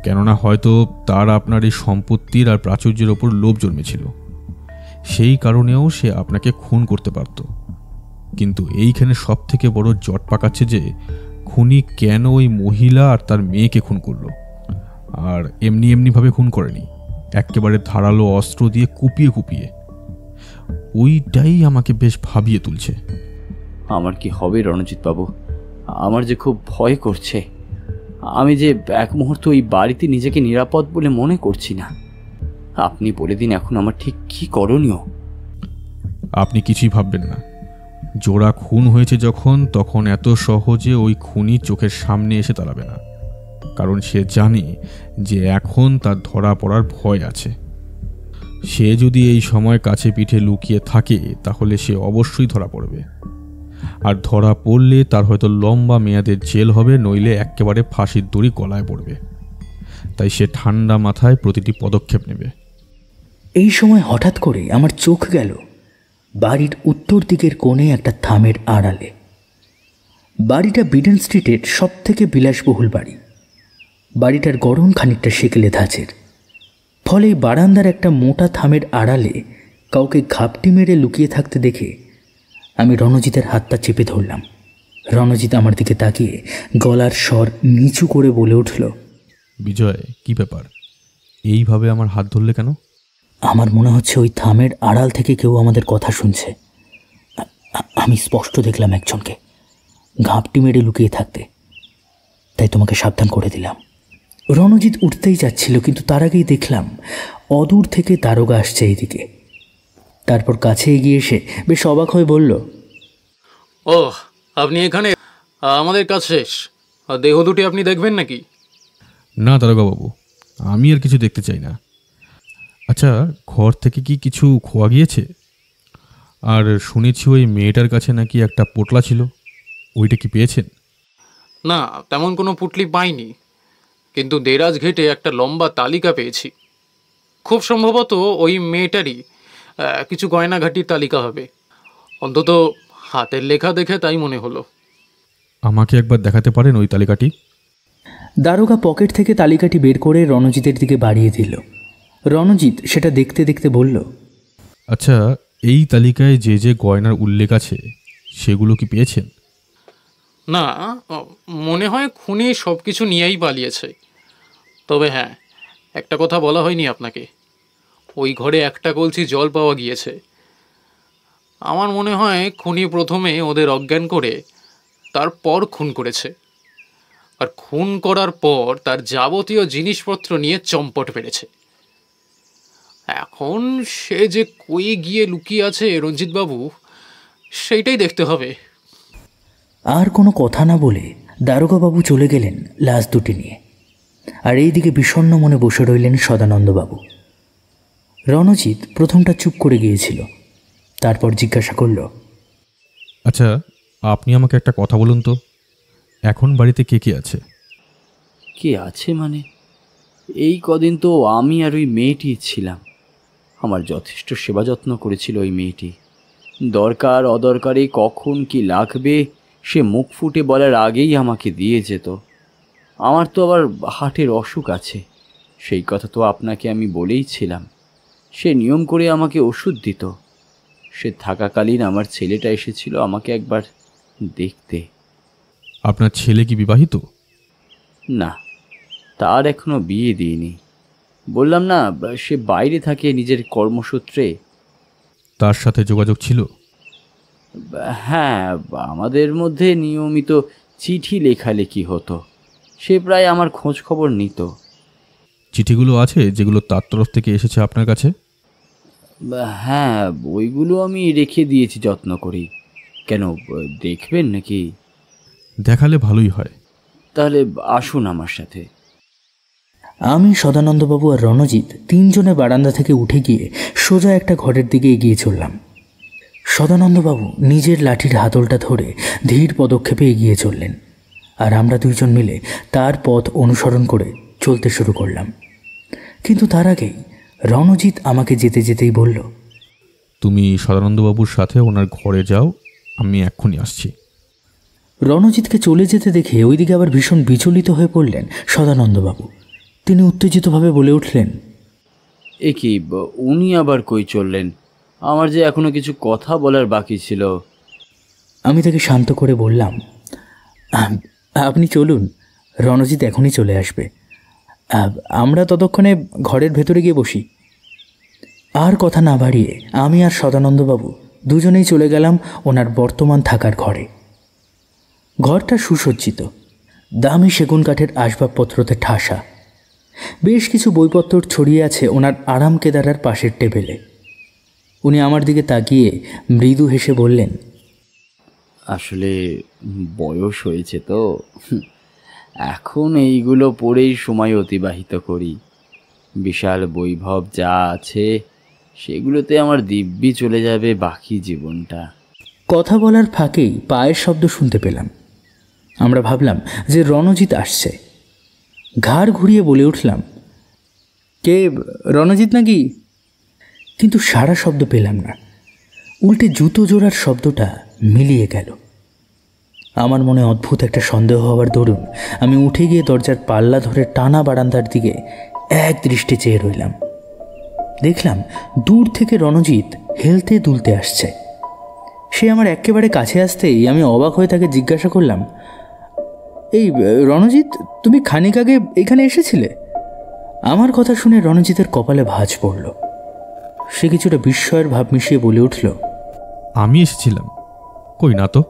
কেননা হয়তো তার আপনার এই সম্পত্তির আর প্রাচুর্যের ওপর লোভ জন্মেছিল। সেই কারণেও সে আপনাকে খুন করতে পারত। কিন্তু এইখানে সব থেকে বড় জট পাকাচ্ছে যে খুনি কেন ওই মহিলা আর তার মেয়েকে খুন করলো। আর এমনি এমনিভাবে খুন করেনি, একেবারে ধারালো অস্ত্র দিয়ে কুপিয়ে কুপিয়ে। ওইটাই আমাকে বেশ ভাবিয়ে তুলছে। আমার কি হবে রণজিৎ বাবু? আমার যে খুব ভয় করছে। আমি যে এক মুহূর্ত ওই বাড়িতে নিজেকে নিরাপদ বলে মনে করছি না। আপনি বলে দিন এখন আমার ঠিক কি করণীয়? আপনি কিছুই ভাববেন না। জোড়া খুন হয়েছে যখন, তখন এত সহজে ওই খুনি চোখের সামনে এসে দাঁড়াবে না। কারণ সে জানে যে এখন তার ধরা পড়ার ভয় আছে। সে যদি এই সময় কাছে পিঠে লুকিয়ে থাকে তাহলে সে অবশ্যই ধরা পড়বে। আর ধরা পড়লে তার হয়তো লম্বা মেয়াদের জেল হবে, নইলে একেবারে ফাঁসির দড়ি গলায় পড়বে। তাই সে ঠান্ডা মাথায় প্রতিটি পদক্ষেপ নেবে। এই সময় হঠাৎ করে আমার চোখ গেল বাড়ির উত্তর দিকের কোণে একটা থামের আড়ালে। বাড়িটা বিডেন স্ট্রিটের সব থেকে বিলাসবহুল বাড়ি। বাড়িটার গড়ন খানিকটা সেকেলে ধাঁচের, ফলে বারান্দার একটা মোটা থামের আড়ালে কাউকে ঘাপটি মেরে লুকিয়ে থাকতে দেখে আমি রণজিতের হাতটা চেপে ধরলাম। রণজিৎ আমার দিকে তাকিয়ে গলার স্বর নিচু করে বলে উঠল, বিজয়, কি ব্যাপার? এইভাবে আমার হাত ধরলে কেন? আমার মনে হচ্ছে ওই থামের আড়াল থেকে কেউ আমাদের কথা শুনছে। আমি স্পষ্ট দেখলাম একজনকে ঘাপটি মেরে লুকিয়ে থাকতে, তাই তোমাকে সাবধান করে দিলাম। রণজিৎ উঠতেই যাচ্ছিল, কিন্তু তার আগেই দেখলাম অদূর থেকে দারোগা আসছে এইদিকে। তারপর কাছে এগিয়ে এসে বেশ অবাক হয়ে বলল, ও আপনি এখানে? আমাদের কাজ শেষ। দেহ দুটি আপনি দেখবেন নাকি? না দারোগাবাবু, আমি আর কিছু দেখতে চাই না। আচ্ছা, ঘর থেকে কি কিছু খোয়া গিয়েছে? আর শুনেছি ওই মেয়েটার কাছে নাকি একটা পোটলা ছিল, ওইটা কি পেয়েছেন? না, তেমন কোনো পুটলি পাইনি, কিন্তু দেরাজ ঘেটে একটা লম্বা তালিকা পেয়েছি। খুব সম্ভবত ওই মেয়েটারই কিছু গয়নাঘাটির তালিকা হবে। অন্তত হাতের লেখা দেখে তাই মনে হলো। আমাকে একবার দেখাতে পারেন ওই তালিকাটি? দারোগা পকেট থেকে তালিকাটি বের করে রণজিতের দিকে বাড়িয়ে দিল। রণজিৎ সেটা দেখতে দেখতে বলল, আচ্ছা, এই তালিকায় যে যে গয়নার উল্লেখ আছে সেগুলো কি পেয়েছেন? না, মনে হয় খুনি সব কিছু নিয়েই পালিয়েছে। তবে হ্যাঁ, একটা কথা বলা হয়নি আপনাকে, ওই ঘরে একটা কলসি জল পাওয়া গিয়েছে। আমার মনে হয় খুনি প্রথমে ওদের অজ্ঞান করে তারপর খুন করেছে, আর খুন করার পর তার যাবতীয় জিনিসপত্র নিয়ে চম্পট পেরেছে। এখন সে যে কই গিয়ে লুকিয়ে আছে রঞ্জিতবাবু, সেইটাই দেখতে হবে। আর কোনো কথা না বলে দারোগাবাবু চলে গেলেন লাশ দুটি নিয়ে, আর এইদিকে বিষণ্ণ মনে বসে রইলেন সদানন্দবাবু। রণজিৎ প্রথমটা চুপ করে গিয়েছিল, তারপর জিজ্ঞাসা করল, আচ্ছা, আপনি আমাকে একটা কথা বলুন তো, এখন বাড়িতে কে কে আছে? কে আছে মানে? এই কদিন তো আমি আর ওই মেয়েটি ছিলাম। আমার যথেষ্ট সেবা যত্ন করেছিল ওই মেয়েটি। দরকার অদরকারে কখন কি লাগবে সে মুখ ফুটে বলার আগেই আমাকে দিয়ে যেত। আমার তো আবার হার্টের অসুখ আছে, সেই কথা তো আপনাকে আমি বলেইছিলাম। সে নিয়ম করে আমাকে ওষুধ দিত। সে থাকাকালীন আমার ছেলেটা এসেছিল আমাকে একবার দেখতে। আপনার ছেলে কি বিবাহিত? না, তার এখনো বিয়ে দিইনি। বললাম না, সে বাইরে থাকে নিজের কর্মসূত্রে। তার সাথে যোগাযোগ ছিল? হ্যাঁ, আমাদের মধ্যে নিয়মিত চিঠি লেখালেখি হতো। সে প্রায় আমার খোঁজ খবর নিত। চিঠিগুলো আছে যেগুলো তার তরফ থেকে এসেছে আপনার কাছে? হ্যাঁ, ওইগুলো আমি রেখে দিয়েছি যত্ন করি। কেন, দেখবেন নাকি? দেখালে ভালোই হয়। তাহলে আসুন আমার সাথে। আমি, সদানন্দবাবু আর রণজিৎ তিনজনে বারান্দা থেকে উঠে গিয়ে সোজা একটা ঘরের দিকে এগিয়ে চললাম। সদানন্দবাবু নিজের লাঠির হাতলটা ধরে ধীর পদক্ষেপে এগিয়ে চললেন, আর আমরা দুইজন মিলে তার পথ অনুসরণ করে চলতে শুরু করলাম। কিন্তু তার আগেই রণজিৎ আমাকে যেতে যেতেই বলল, তুমি সদানন্দবাবুর সাথে ওনার ঘরে যাও, আমি এক্ষুনি আসছি। রণজিৎকে চলে যেতে দেখে ওইদিকে আবার ভীষণ বিচলিত হয়ে পড়লেন সদানন্দবাবু। তিনি উত্তেজিতভাবে বলে উঠলেন, এ কি, উনি আবার কই চললেন? আমার যে এখনো কিছু কথা বলার বাকি ছিল। আমি তাকে শান্ত করে বললাম, আপনি চলুন, রণজিৎ এখনই চলে আসবে। আমরা ততক্ষণে ঘরের ভেতরে গিয়ে বসি। আর কথা না বাড়িয়ে আমি আর সদানন্দবাবু দুজনেই চলে গেলাম ওনার বর্তমান থাকার ঘরে। ঘরটা সুসজ্জিত, দামি সেগুন কাঠের আসবাবপত্রতে ঠাসা। বেশ কিছু বইপত্র ছড়িয়ে আছে ওনার আরাম কেদারার পাশের টেবিলে। উনি আমার দিকে তাকিয়ে মৃদু হেসে বললেন, আসলে বয়স হয়েছে তো, এখন এইগুলো পড়েই সময় অতিবাহিত করি। বিশাল বৈভব যা আছে সেগুলোতে আমার দিব্যি চলে যাবে বাকি জীবনটা। কথা বলার ফাঁকেই পায়ের শব্দ শুনতে পেলাম। আমরা ভাবলাম যে রণজিৎ আসছে। ঘাড় ঘুরিয়ে বলে উঠলাম, কে, রণজিৎ নাকি? কিন্তু সারা শব্দ পেলাম না, উল্টে জুতো জোড়ার শব্দটা মিলিয়ে গেল। আমার মনে অদ্ভুত একটা সন্দেহ হওয়ার দরুন আমি উঠে গিয়ে দরজার পাল্লা ধরে টানা বারান্দার দিকে এক দৃষ্টে চেয়ে রইলাম। দেখলাম দূর থেকে রণজিৎ হেলতে দুলতে আসছে। সে আমার একেবারে কাছে আসতেই আমি অবাক হয়ে তাকে জিজ্ঞাসা করলাম, এই রণজিৎ, তুমি খানিক আগে এখানে এসেছিলে? আমার কথা শুনে রণজিতের কপালে ভাঁজ পড়ল। সে কিছুটা বিস্ময়ের ভাব মিশিয়ে বলে উঠল, আমি এসেছিলাম? কই না তো।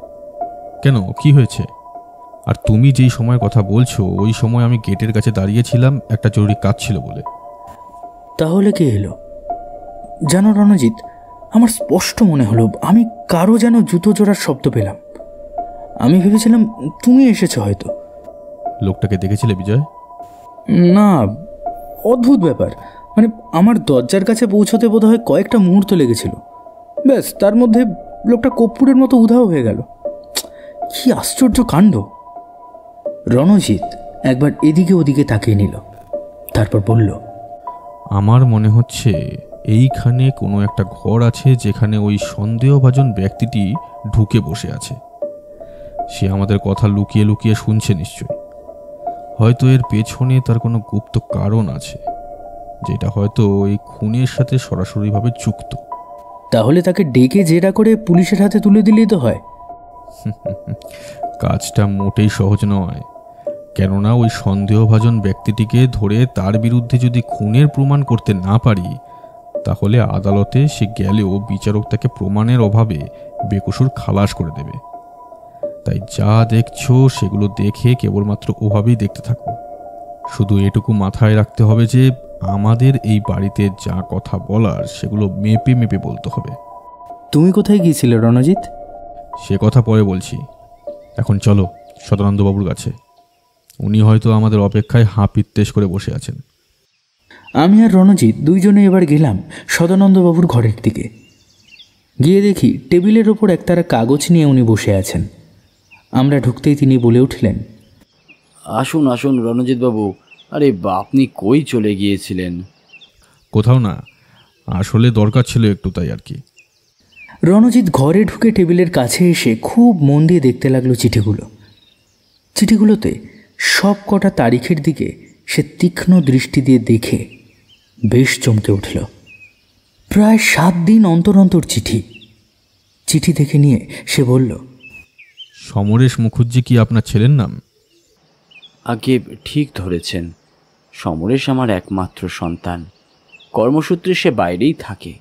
কেন, কি হয়েছে? আর তুমি যেই সময়ের কথা বলছো ওই সময় আমি গেটের কাছে দাঁড়িয়েছিলাম, একটা জরুরি কাজ ছিল বলে। তাহলে কে এলো? জানো রণজিৎ, আমার স্পষ্ট মনে হলো আমি কারো যেন জুতো জোড়ার শব্দ পেলাম। আমি ভেবেছিলাম তুমি এসেছো হয়তো। লোকটাকে দেখেছিলে বিজয়? না, অদ্ভুত ব্যাপার। মানে আমার দরজার কাছে পৌঁছতে বোধহয় কয়েকটা মুহূর্ত লেগেছিল, ব্যাস তার মধ্যে লোকটা কর্পূরের মতো উধাও হয়ে গেল। কি আশ্চর্য কাণ্ড! রণজিৎ একবার এদিকে ওদিকে তাকিয়ে নিল, তারপর বলল, আমার মনে হচ্ছে এইখানে কোনো একটা ঘর আছে যেখানে ওই সন্দেহভাজন ব্যক্তিটি ঢুকে বসে আছে। সে আমাদের কথা লুকিয়ে লুকিয়ে শুনছে নিশ্চয়ই। হয়তো এর পেছনে তার কোনো গুপ্ত কারণ আছে, যেটা হয়তো এই খুনের সাথে সরাসরিভাবে যুক্ত। তাহলে তাকে ডেকে জেরা করে পুলিশের হাতে তুলে দিলেই তো হয়। কাজটা মোটেই সহজ নয়, কেননা ওই সন্দেহভাজন ব্যক্তিটিকে ধরে তার বিরুদ্ধে যদি খুনের প্রমাণ করতে না পারি, তাহলে আদালতে সে গেলেও বিচারক তাকে প্রমাণের অভাবে বেকসুর খালাস করে দেবে। তাই যা দেখছো সেগুলো দেখে কেবলমাত্র ওভাবেই দেখতে থাকো। শুধু এটুকু মাথায় রাখতে হবে যে আমাদের এই বাড়িতে যা কথা বলার সেগুলো মেপে মেপে বলতে হবে। তুমি কোথায় গিয়েছিলে রণজিৎ? সে কথা পরে বলছি, এখন চলো সদানন্দবাবুর কাছে। উনি হয়তো আমাদের অপেক্ষায় হাঁ পিত্তেশ করে বসে আছেন। আমি আর রণজিৎ দুইজনে এবার গেলাম সদানন্দবাবুর ঘরের দিকে। গিয়ে দেখি টেবিলের ওপর একতারা কাগজ নিয়ে উনি বসে আছেন। আমরা ঢুকতেই তিনি বলে উঠলেন, আসুন আসুন রণজিৎবাবু। আরে আপনি কই চলে গিয়েছিলেন? কোথাও না, আসলে দরকার ছিল একটু, তাই আর কি। রণজিৎ ঘরে ঢুকে টেবিলের কাছে এসে খুব মন দিয়ে দেখতে লাগলো চিঠিগুলোতে সব কটা তারিখের দিকে সে তীক্ষ্ণ দৃষ্টি দিয়ে দেখে বেশ চমকে উঠল। প্রায় 7 দিন অন্তর অন্তর চিঠি দেখে নিয়ে সে বলল, সমরেশ মুখুজ্জি কি আপনার ছেলের নাম? আগে ঠিক ধরেছেন, সমরেশ আমার একমাত্র সন্তান। কর্মসূত্রে সে বাইরেই থাকে,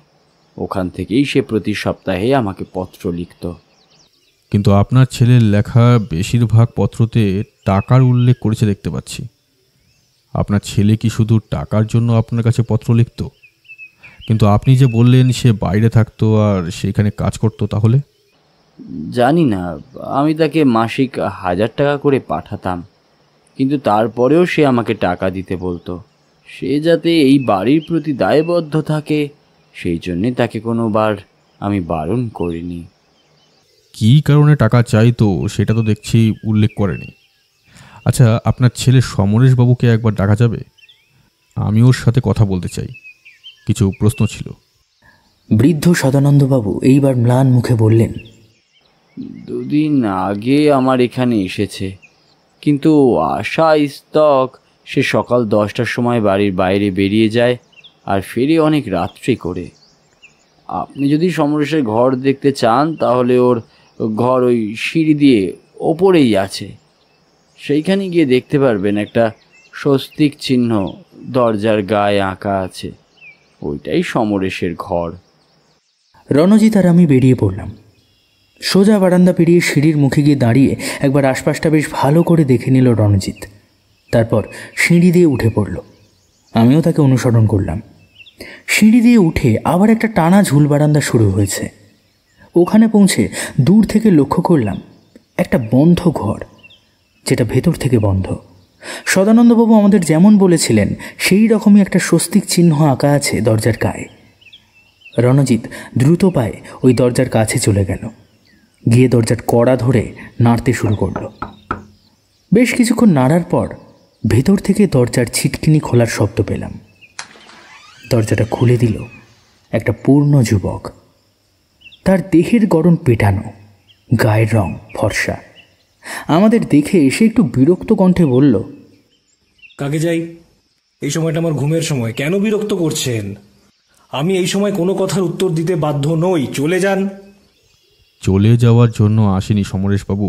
ওখান থেকেই সে প্রতি সপ্তাহে আমাকে পত্র লিখত। কিন্তু আপনার ছেলের লেখা বেশিরভাগ পত্রতে টাকার উল্লেখ করেছে দেখতে পাচ্ছি। আপনার ছেলে কি শুধু টাকার জন্য আপনার কাছে পত্র লিখত? কিন্তু আপনি যে বললেন সে বাইরে থাকতো আর সেখানে কাজ করতো, তাহলে? জানি না, আমি তাকে মাসিক 1000 টাকা করে পাঠাতাম, কিন্তু তারপরেও সে আমাকে টাকা দিতে বলতো। সে যাতে এই বাড়ির প্রতি দায়বদ্ধ থাকে সেই জন্যে তাকে কোনোবার আমি বারণ করিনি। কী কারণে টাকা চাইতো সেটা তো দেখছি উল্লেখ করেনি। আচ্ছা, আপনার ছেলে সমরেশবাবুকে একবার ডাকা যাবে? আমি ওর সাথে কথা বলতে চাই, কিছু প্রশ্ন ছিল। বৃদ্ধ সদানন্দবাবু এইবার ম্লান মুখে বললেন, 2 দিন আগে আমার এখানে এসেছে, কিন্তু আশা ইস্তক সে সকাল 10টার সময় বাড়ির বাইরে বেরিয়ে যায় আর ফিরে অনেক রাত্রি করে। আপনি যদি সমরেশের ঘর দেখতে চান তাহলে ওর ঘর ওই সিঁড়ি দিয়ে ওপরেই আছে, সেইখানে গিয়ে দেখতে পারবেন একটা স্বস্তিক চিহ্ন দরজার গায়ে আঁকা আছে, ওইটাই সমরেশের ঘর। রণজিৎ আর আমি বেরিয়ে পড়লাম। সোজা বারান্দা পেরিয়ে সিঁড়ির মুখে গিয়ে দাঁড়িয়ে একবার আশপাশটা বেশ ভালো করে দেখে নিল রণজিৎ। তারপর সিঁড়ি দিয়ে উঠে পড়ল। আমিও তাকে অনুসরণ করলাম। সিঁড়ি দিয়ে উঠে আবার একটা টানা ঝুল বারান্দা শুরু হয়েছে। ওখানে পৌঁছে দূর থেকে লক্ষ্য করলাম একটা বন্ধ ঘর, যেটা ভেতর থেকে বন্ধ। সদানন্দবাবু আমাদের যেমন বলেছিলেন সেই রকমই একটা স্বস্তিক চিহ্ন আঁকা আছে দরজার গায়ে। রণজিৎ দ্রুত পায়ে ওই দরজার কাছে চলে গেল, গিয়ে দরজার কড়া ধরে নাড়তে শুরু করল। বেশ কিছুক্ষণ নাড়ার পর ভেতর থেকে দরজার ছিটকিনি খোলার শব্দ পেলাম। দরজাটা খুলে দিল একটা পূর্ণ যুবক। তার দেহের গড়ন পেটানো, গায়ের রং ফর্সা। আমাদের দেখে এসে একটু বিরক্ত কণ্ঠে বলল, কাকে যাই? এই সময়টা আমার ঘুমের সময়, কেন বিরক্ত করছেন? আমি এই সময় কোনো কথার উত্তর দিতে বাধ্য নই, চলে যান। চলে যাওয়ার জন্য আসেনি সমরেশবাবু,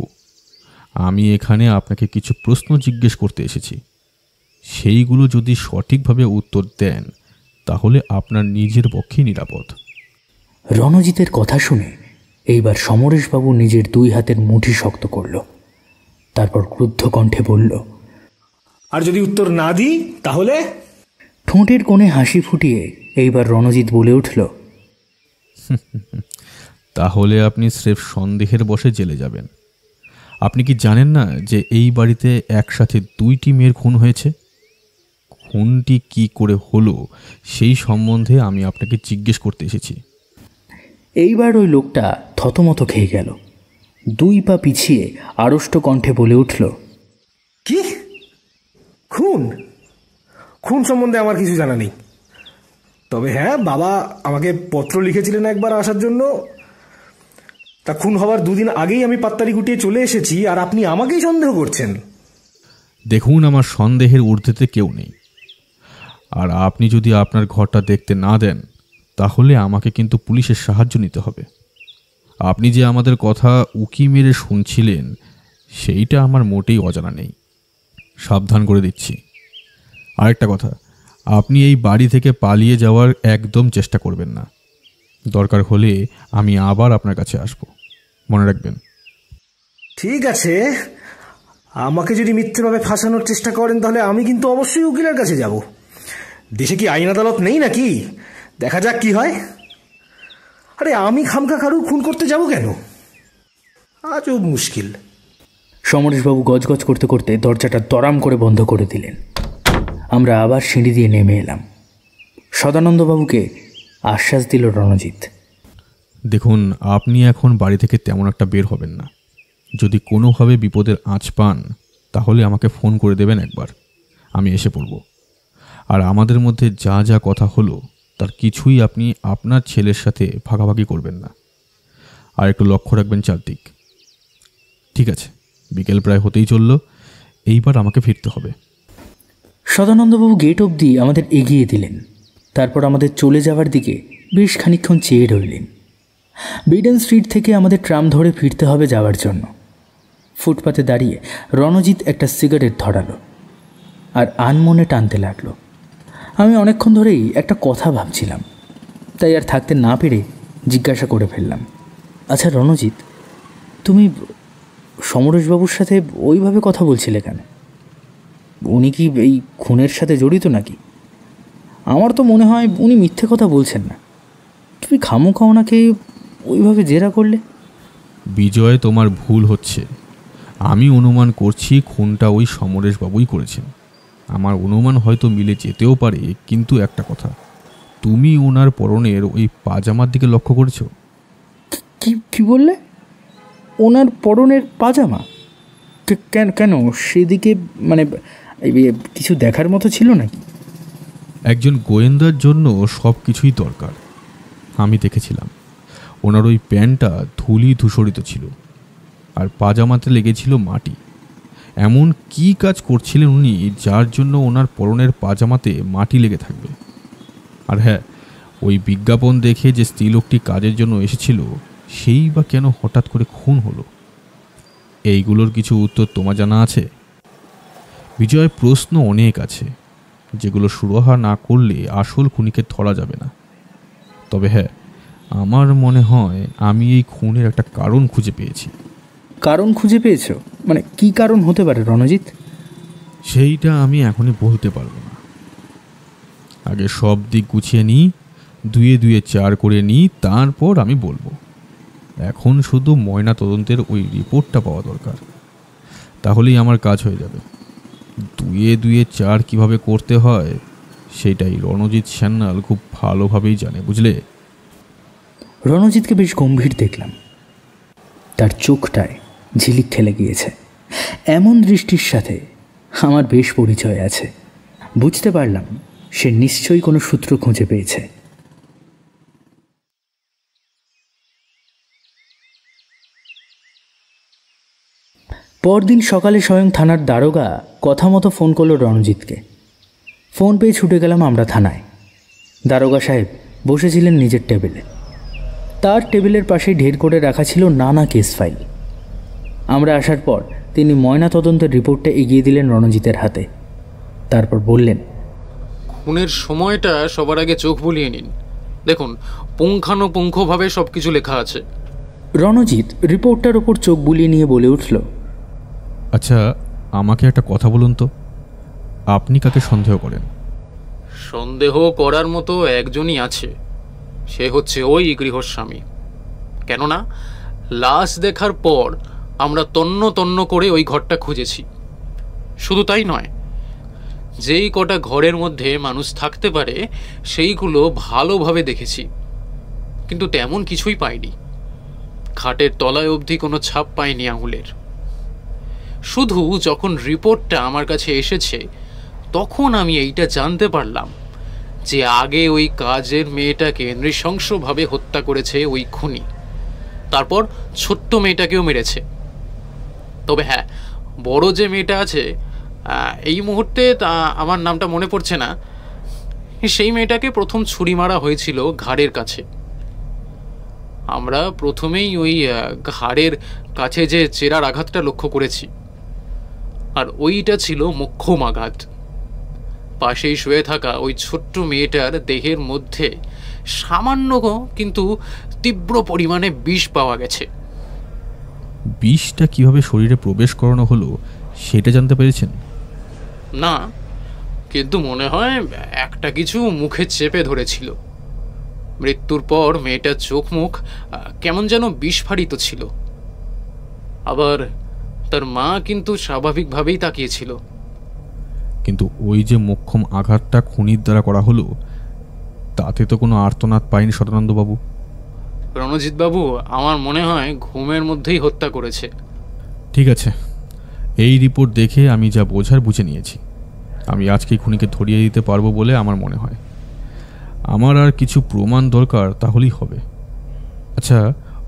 আমি এখানে আপনাকে কিছু প্রশ্ন জিজ্ঞেস করতে এসেছি। সেইগুলো যদি সঠিকভাবে উত্তর দেন তাহলে আপনার নিজের পক্ষেই নিরাপদ। রণজিতের কথা শুনে এইবার সমরেশবাবু নিজের 2 হাতের মুঠি শক্ত করল। তারপর ক্রুদ্ধ কণ্ঠে বলল, আর যদি উত্তর না দিই তাহলে? ঠোঁটের কোণে হাসি ফুটিয়ে এইবার রণজিৎ বলে উঠল, তাহলে আপনি স্রেফ সন্দেহের বশে জেলে যাবেন। আপনি কি জানেন না যে এই বাড়িতে একসাথে 2টি মেয়ের খুন হয়েছে? খুনটি কি করে হলো সেই সম্বন্ধে আমি আপনাকে জিজ্ঞেস করতে এসেছি। এইবার ওই লোকটা থতমত খেয়ে গেল। 2 পা পিছিয়ে আড়ষ্ট কণ্ঠে বলে উঠল, কি খুন? খুন সম্বন্ধে আমার কিছু জানা নেই। তবে হ্যাঁ, বাবা আমাকে পত্র লিখেছিলেন একবার আসার জন্য। তা খুন হওয়ার 2 দিন আগেই আমি পাত্তারি গুটিয়ে চলে এসেছি, আর আপনি আমাকেই সন্দেহ করছেন? দেখুন, আমার সন্দেহের ঊর্ধ্বেতে কেউ নেই। আর আপনি যদি আপনার ঘরটা দেখতে না দেন তাহলে আমাকে কিন্তু পুলিশের সাহায্য নিতে হবে। আপনি যে আমাদের কথা উকি মেরে শুনছিলেন সেইটা আমার মোটেই অজানা নেই। সাবধান করে দিচ্ছি। আরেকটা কথা, আপনি এই বাড়ি থেকে পালিয়ে যাওয়ার একদম চেষ্টা করবেন না। দরকার হলে আমি আবার আপনার কাছে আসব, মনে রাখবেন। ঠিক আছে, আমাকে যদি মিথ্যেভাবে ফাঁসানোর চেষ্টা করেন তাহলে আমি কিন্তু অবশ্যই উকিলের কাছে যাব। দেশে কি আইন আদালত নেই নাকি? দেখা যাক কি হয়। আরে আমি খামখা কারুর খুন করতে যাব কেন? আজও মুশকিল। সমরেশবাবু গজগজ করতে করতে দরজাটা দরাম করে বন্ধ করে দিলেন। আমরা আবার সিঁড়ি দিয়ে নেমে এলাম। সদানন্দবাবুকে আশ্বাস দিল রণজিৎ। দেখুন, আপনি এখন বাড়ি থেকে তেমন একটা বের হবেন না। যদি কোনোভাবে বিপদের আঁচ পান তাহলে আমাকে ফোন করে দেবেন একবার, আমি এসে পড়ব। আর আমাদের মধ্যে যা যা কথা হলো তার কিছুই আপনি আপনার ছেলের সাথে ভাগাভাগি করবেন না। আর একটু লক্ষ্য রাখবেন চারদিক। ঠিক আছে, বিকেল প্রায় হতেই চলল, এইবার আমাকে ফিরতে হবে। সদানন্দবাবু গেট অবধি আমাদের এগিয়ে দিলেন। তারপর আমাদের চলে যাওয়ার দিকে বেশ খানিকক্ষণ চেয়ে রইলেন। বিডেন স্ট্রিট থেকে আমাদের ট্রাম ধরে ফিরতে হবে যাওয়ার জন্য। ফুটপাতে দাঁড়িয়ে রণজিৎ একটা সিগারেট ধরালো আর আনমনে টানতে লাগলো। আমি অনেকক্ষণ ধরেই একটা কথা ভাবছিলাম, তাই আর থাকতে না পেরে জিজ্ঞাসা করে ফেললাম, আচ্ছা রণজিৎ, তুমি সমরেশবাবুর সাথে ওইভাবে কথা বলছিলে কেন? উনি কি এই খুনের সাথে জড়িত নাকি? আমার তো মনে হয় উনি মিথ্যে কথা বলছেন না। তুমি খামোখা ওনাকে ওইভাবে জেরা করলে। বিজয়, তোমার ভুল হচ্ছে। আমি অনুমান করছি খুনটা ওই সমরেশবাবুই করেছেন। আমার অনুমান হয়তো মিলে যেতেও পারে, কিন্তু একটা কথা, তুমি ওনার পরনের ওই পাজামার দিকে লক্ষ্য করেছো? কি বললে? ওনার পরনের পাজামা? কেন সেদিকে মানে কিছু দেখার মতো ছিল নাকি? একজন গোয়েন্দার জন্য সব কিছুই দরকার। আমি দেখেছিলাম ওনার ওই প্যান্টটা ধুলি ধূসরিত ছিল, আর পাজামাতে লেগেছিল মাটি। এমন কি কাজ করছিলেন উনি যার জন্য ওনার পরনের পাজামাতে মাটি লেগে থাকবে? আর হ্যাঁ, ওই বিজ্ঞাপন দেখে যে স্ত্রীলোকটি কাজের জন্য এসেছিল সেই বা কেন হঠাৎ করে খুন হলো? এইগুলোর কিছু উত্তর তোমার জানা আছে? বিজয়, প্রশ্ন অনেক আছে যেগুলো সুরাহা না করলে আসল খুনিকে ধরা যাবে না। তবে হ্যাঁ, আমার মনে হয় আমি এই খুনের একটা কারণ খুঁজে পেয়েছি। কারণ খুঁজে পেয়েছো? মানে কি কারণ হতে পারে রণজিৎ? সেইটা আমি এখনই বলতে পারবো না। আগে সব দিক গুছিয়ে নিই, দুয়ে দুয়ে চার করে নিই, তারপর আমি বলবো। এখন শুধু ময়না তদন্তের ওই রিপোর্টটা পাওয়া দরকার, তাহলেই আমার কাজ হয়ে যাবে। দুয়ে দুয়ে চার কিভাবে করতে হয় সেটাই রণজিৎ সান্যাল খুব ভালোভাবেই জানে, বুঝলে? রণজিৎকে বেশ গম্ভীর দেখলাম। তার চোখটায় ঝিলিক খেলে গিয়েছে। এমন দৃষ্টির সাথে আমার বেশ পরিচয় আছে। বুঝতে পারলাম সে নিশ্চয়ই কোনো সূত্র খুঁজে পেয়েছে। পরদিন সকালে স্বয়ং থানার দারোগা কথা মতো ফোন করলো রণজিৎকে। ফোন পেয়ে ছুটে গেলাম আমরা থানায়। দারোগা সাহেব বসেছিলেন নিজের টেবিলে। তার টেবিলের পাশে ঢের করে রাখা ছিল নানা কেস ফাইল। আমরা আসার পর তিনি ময়না তদন্তের রিপোর্টটা এগিয়ে দিলেন রণজিতের হাতে। তারপর বললেন, খুনের সময়টা সবার আগে চোখ বুলিয়ে নিন। দেখুন, পুঙ্খানুপুঙ্খভাবে সব কিছু লেখা আছে। রণজিৎ রিপোর্টটার ওপর চোখ বুলিয়ে নিয়ে বলে উঠল, আচ্ছা, আমাকে একটা কথা বলুন তো, আপনি কাকে সন্দেহ করেন? সন্দেহ করার মতো একজনই আছে, সে হচ্ছে ওই গৃহস্বামী। কেননা লাশ দেখার পর আমরা তন্ন তন্ন করে ওই ঘরটা খুঁজেছি। শুধু তাই নয়, যেই কটা ঘরের মধ্যে মানুষ থাকতে পারে সেইগুলো ভালোভাবে দেখেছি, কিন্তু তেমন কিছুই পাইনি। খাটের তলায় অবধি কোনো ছাপ পাইনি আঙুলের। শুধু যখন রিপোর্টটা আমার কাছে এসেছে তখন আমি এইটা জানতে পারলাম যে আগে ওই কাজের মেয়েটাকে নৃশংসভাবে হত্যা করেছে ওই খুনি, তারপর ছোট্ট মেয়েটাকেও মেরেছে। তবে হ্যাঁ, বড় যে মেয়েটা আছে, এই মুহূর্তে আমার নামটা মনে পড়ছে না, সেই মেয়েটাকে প্রথম ছুরি মারা হয়েছিল ঘাড়ের কাছে। আমরা প্রথমেই ওই ঘাড়ের কাছে যে চেরার আঘাতটা লক্ষ্য করেছি, আর ওইটা ছিল মোক্ষম আঘাত। পাশেই শুয়ে থাকা ওই ছোট্ট মেয়েটার দেহের মধ্যে সামান্য কিন্তু তীব্র পরিমাণে বিষ পাওয়া গেছে। বিষটা কিভাবে শরীরে প্রবেশ করানো হলো সেটা জানতে পেরেছেন? না, কিন্তু মনে হয় একটা কিছু মুখে চেপে ধরেছিল। মৃত্যুর পর মেয়েটার চোখ মুখ কেমন যেন বিস্ফারিত ছিল। আবার তার মা কিন্তু স্বাভাবিকভাবেই তাকিয়েছিল। কিন্তু ওই যে মোক্ষম আঘাতটা খুনির দ্বারা করা হলো, তাতে তো কোনো আর্তনাদ পায়নি সদানন্দবাবু। রণজিৎবাবু, আমার মনে হয় ঘুমের মধ্যেই হত্যা করেছে। ঠিক আছে, এই রিপোর্ট দেখে আমি যা বোঝার বুঝে নিয়েছি। আমি আজকেই খুনিকে ধরিয়ে দিতে পারবো বলে আমার মনে হয়। আমার আর কিছু প্রমাণ দরকার, তাহলেই হবে। আচ্ছা,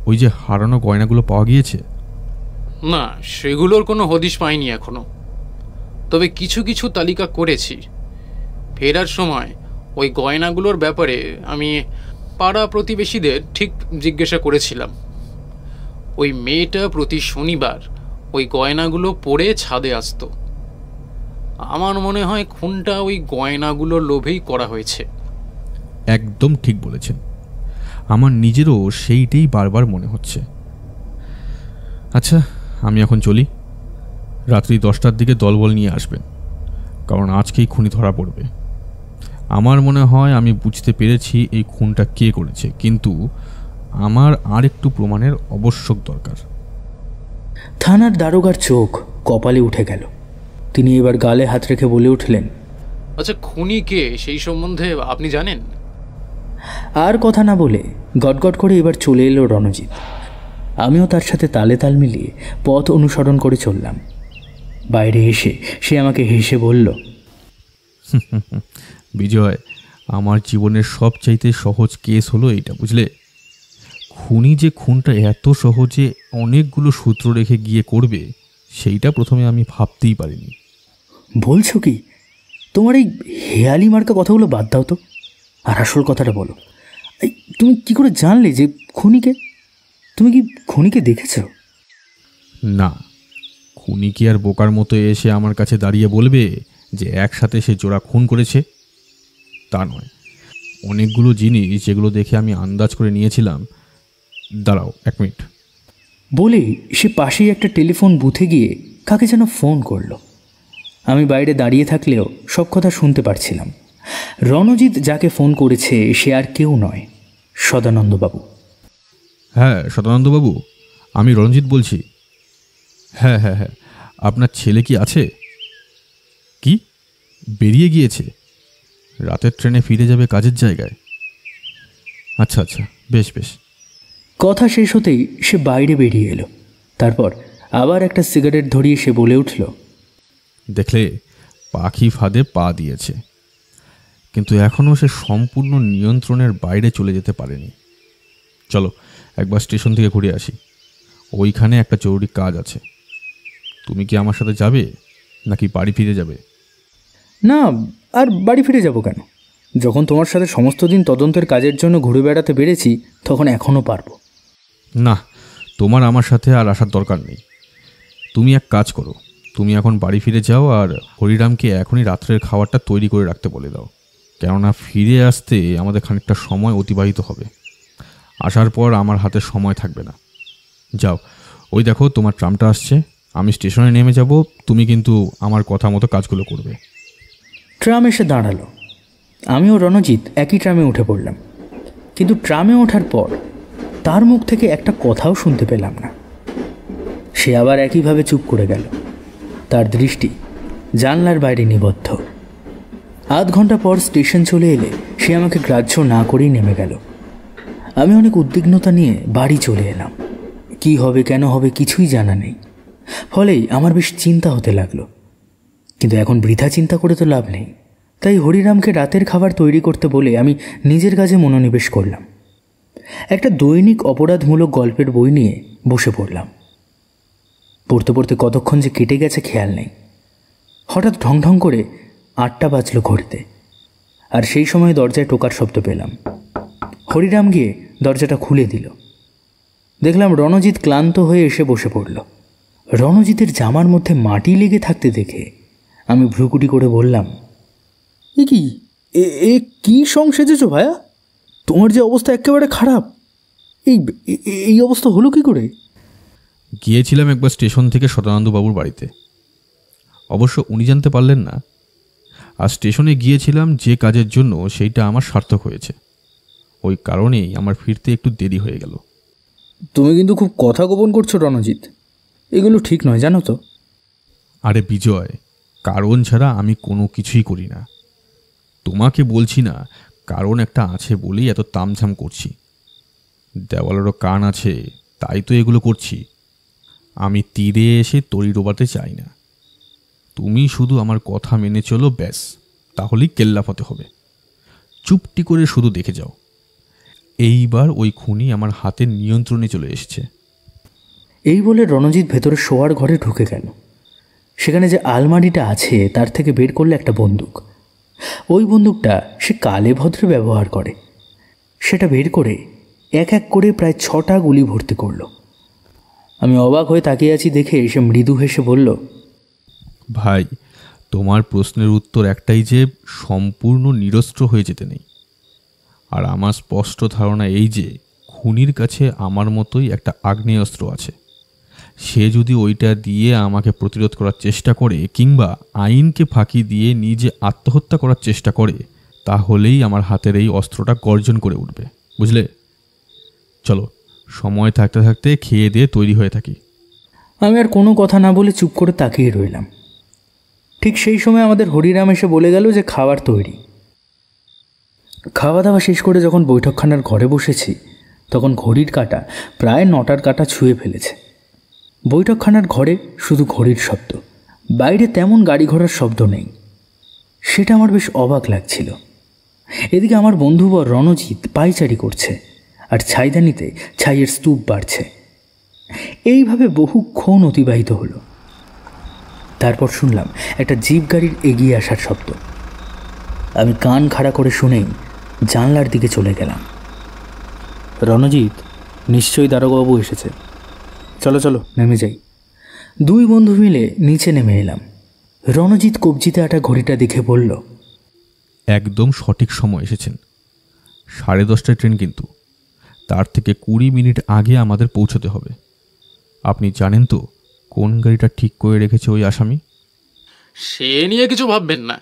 ওই যে হারানো গয়নাগুলো পাওয়া গিয়েছে? না, সেগুলোর কোনো হদিশ পাইনি এখনো। তবে কিছু কিছু তালিকা করেছি। ফেরার সময় ওই গয়নাগুলোর ব্যাপারে আমি পাড়া প্রতিবেশীদের ঠিক জিজ্ঞাসা করেছিলাম। ওই মেয়েটা প্রতি শনিবার ওই গয়নাগুলো পরে ছাদে আসতো। আমার মনে হয় খুনটা ওই গয়নাগুলোর লোভেই করা হয়েছে। একদম ঠিক বলেছেন। আমার নিজেরও সেইটাই বারবার মনে হচ্ছে। আচ্ছা, আমি এখন চলি। রাত্রি 10টার দিকে দলবল নিয়ে আসবেন, কারণ আজকেই খুনি ধরা পড়বে। আমার মনে হয় আমি বুঝতে পেরেছি এই খুনটা কে করেছে, কিন্তু আমার আর একটু প্রমাণের আবশ্যক দরকার। থানার দারোগার চোখ কপালে উঠে গেল। তিনি এবার গালে হাত রেখে বলে উঠলেন, আচ্ছা, খুনি কে সেই সম্বন্ধে আপনি জানেন? আর কথা না বলে গটগট করে এবার চলে এলো রণজিৎ। আমিও তার সাথে তালে তাল মিলিয়ে পথ অনুসরণ করে চললাম। বাইরে এসে সে আমাকে হেসে বলল, বিজয়, আমার জীবনের সবচাইতে সহজ কেস হলো এইটা, বুঝলে? খুনি যে খুনটা এত সহজে অনেকগুলো সূত্র রেখে গিয়ে করবে, সেইটা প্রথমে আমি ভাবতেই পারিনি। বলছো কি? তোমার এই হেয়ালি মার্কা কথাগুলো বাদ দাও তো, আর আসল কথাটা বলো। এই তুমি কি করে জানলে যে খুনিকে? তুমি কি খুনিকে দেখেছ? না, খুনি কি আর বোকার মতো এসে আমার কাছে দাঁড়িয়ে বলবে যে একসাথে সে জোড়া খুন করেছে? তা নয়। অনেকগুলো জিনিস যেগুলো দেখে আমি আন্দাজ করে নিয়েছিলাম। দাঁড়াও 1 মিনিট। বলেই সে পাশেই একটা টেলিফোন বুথে গিয়ে কাকে যেন ফোন করলো। আমি বাইরে দাঁড়িয়ে থাকলেও সব কথা শুনতে পারছিলাম। রণজিৎ যাকে ফোন করেছে সে আর কেউ নয়, সদানন্দবাবু। হ্যাঁ সদানন্দবাবু, আমি রঞ্জিত বলছি। হ্যাঁ হ্যাঁ হ্যাঁ, আপনার ছেলে কি আছে? কি, বেরিয়ে গিয়েছে? রাতের ট্রেনে ফিরে যাবে কাজের জায়গায়? আচ্ছা আচ্ছা, বেশ বেশ। কথা শেষ হতেই সে বাইরে বেরিয়ে এলো। তারপর আবার একটা সিগারেট ধরিয়ে সে বলে উঠল, দেখলে, পাখি ফাঁদে পা দিয়েছে, কিন্তু এখনও সে সম্পূর্ণ নিয়ন্ত্রণের বাইরে চলে যেতে পারেনি। চলো একবার স্টেশন থেকে ঘুরে আসি, ওইখানে একটা জরুরি কাজ আছে। তুমি কি আমার সাথে যাবে নাকি বাড়ি ফিরে যাবে? না, আর বাড়ি ফিরে যাব কেন? যখন তোমার সাথে সমস্ত দিন তদন্তের কাজের জন্য ঘুরে বেড়াতে পেরেছি, তখন এখনও পারবো। না, তোমার আমার সাথে আর আসার দরকার নেই। তুমি এক কাজ করো, তুমি এখন বাড়ি ফিরে যাও আর হরিরামকে এখনই রাত্রের খাবারটা তৈরি করে রাখতে বলে দাও, কেননা ফিরে আসতে আমাদের খানিকটা সময় অতিবাহিত হবে। আসার পর আমার হাতে সময় থাকবে না। যাও, ওই দেখো তোমার ট্রামটা আসছে, আমি স্টেশনে নেমে যাব, তুমি কিন্তু আমার কথা মতো কাজগুলো করবে। ট্রাম এসে দাঁড়ালো। আমিও রণজিৎ একই ট্রামে উঠে পড়লাম, কিন্তু ট্রামে ওঠার পর তার মুখ থেকে একটা কথাও শুনতে পেলাম না। সে আবার একইভাবে চুপ করে গেল। তার দৃষ্টি জানলার বাইরে নিবদ্ধ। আধ ঘন্টা পর স্টেশন চলে এলে সে আমাকে গ্রাহ্য না করেই নেমে গেল। আমি অনেক উদ্বিগ্নতা নিয়ে বাড়ি চলে এলাম। কি হবে কেন হবে কিছুই জানা নেই, ফলেই আমার বেশ চিন্তা হতে লাগলো। কিন্তু এখন বৃথা চিন্তা করে তো লাভ নেই। তাই হরিরামকে রাতের খাবার তৈরি করতে বলে আমি নিজের কাজে মনোনিবেশ করলাম। একটা দৈনিক অপরাধমূলক গল্পের বই নিয়ে বসে পড়লাম। পড়তে পড়তে কতক্ষণ যে কেটে গেছে খেয়াল নেই। হঠাৎ ঢং ঢং করে 8টা বাজলো ঘড়িতে, আর সেই সময় দরজায় টোকার শব্দ পেলাম। হরিরাম গিয়ে দরজাটা খুলে দিল। দেখলাম রণজিৎ ক্লান্ত হয়ে এসে বসে পড়ল। রণজিতের জামার মধ্যে মাটি লেগে থাকতে দেখে আমি ভ্রুকুটি করে বললাম, এ কি এ কি সং সেজেছ ভায়া? তোমার যে অবস্থা একেবারে খারাপ, এই এই অবস্থা হলো কি করে? গিয়েছিলাম একবার স্টেশন থেকে সদানন্দবাবুর বাড়িতে। অবশ্য উনি জানতে পারলেন না। আর স্টেশনে গিয়েছিলাম যে কাজের জন্য, সেইটা আমার সার্থক হয়েছে। ওই কারণেই আমার ফিরতে একটু দেরি হয়ে গেল। তুমি কিন্তু খুব কথা গোপন করছো রণজিৎ, এগুলো ঠিক নয় জানো তো। আরে বিজয়, কারণ ছাড়া আমি কোনো কিছুই করি না। তোমাকে বলছি না, কারণ একটা আছে বলেই এত তামঝাম করছি। দেওয়ালেরও কান আছে, তাই তো এগুলো করছি। আমি তীরে এসে তরি ডোবাতে চাই না। তুমি শুধু আমার কথা মেনে চলো, ব্যাস, তাহলেই কেল্লাফতে হবে। চুপটি করে শুধু দেখে যাও। এইবার ওই খুনি আমার হাতের নিয়ন্ত্রণে চলে এসেছে। এই বলে রণজিৎ ভেতরে শোয়ার ঘরে ঢুকে গেল। সেখানে যে আলমারিটা আছে তার থেকে বের করলে একটা বন্দুক। ওই বন্দুকটা সে কালে ভদ্রে ব্যবহার করে। সেটা বের করে এক এক করে প্রায় 6টা গুলি ভর্তি করল। আমি অবাক হয়ে তাকিয়ে আছি দেখে সে মৃদু হেসে বলল, ভাই, তোমার প্রশ্নের উত্তর একটাই যে সম্পূর্ণ নিরস্ত্র হয়ে যেতে নেই। আর আমার স্পষ্ট ধারণা এই যে খুনির কাছে আমার মতোই একটা আগ্নেয়াস্ত্র আছে। সে যদি ওইটা দিয়ে আমাকে প্রতিরোধ করার চেষ্টা করে কিংবা আইনকে ফাঁকি দিয়ে নিজে আত্মহত্যা করার চেষ্টা করে, তাহলেই আমার হাতের এই অস্ত্রটা গর্জন করে উঠবে, বুঝলে? চলো, সময় থাকতে থাকতে খেয়ে দিয়ে তৈরি হয়ে থাকি। আমি আর কোনো কথা না বলে চুপ করে তাকিয়ে রইলাম। ঠিক সেই সময় আমাদের হরিরাম এসে বলে গেল যে খাবার তৈরি। খাওয়া দাওয়া শেষ করে যখন বৈঠকখানার ঘরে বসেছি, তখন ঘড়ির কাঁটা প্রায় 9টার কাঁটা ছুঁয়ে ফেলেছে। বৈঠকখানার ঘরে শুধু ঘড়ির শব্দ, বাইরে তেমন গাড়ি ঘোড়ার শব্দ নেই। সেটা আমার বেশ অবাক লাগছিল। এদিকে আমার বন্ধুবর রণজিৎ পায়চারি করছে, আর ছাইদানিতে ছাইয়ের স্তূপ বাড়ছে। এইভাবে বহুক্ষণ অতিবাহিত হলো। তারপর শুনলাম একটা জিপ গাড়ির এগিয়ে আসার শব্দ। আমি কান খাড়া করে শুনেই জানলার দিকে চলে গেলাম। রণজিৎ, নিশ্চয়ই দারোগাবাবু এসেছে, চলো চলো নেমে যাই। দুই বন্ধু মিলে নিচে নেমে এলাম। রণজিৎ কবজিতে আটা ঘড়িটা দেখে বলল, একদম সঠিক সময় এসেছেন। 10:30টায় ট্রেন, কিন্তু তার থেকে 20 মিনিট আগে আমাদের পৌঁছতে হবে। আপনি জানেন তো কোন গাড়িটা ঠিক করে রেখেছে ওই আসামি? সে নিয়ে কিছু ভাববেন না।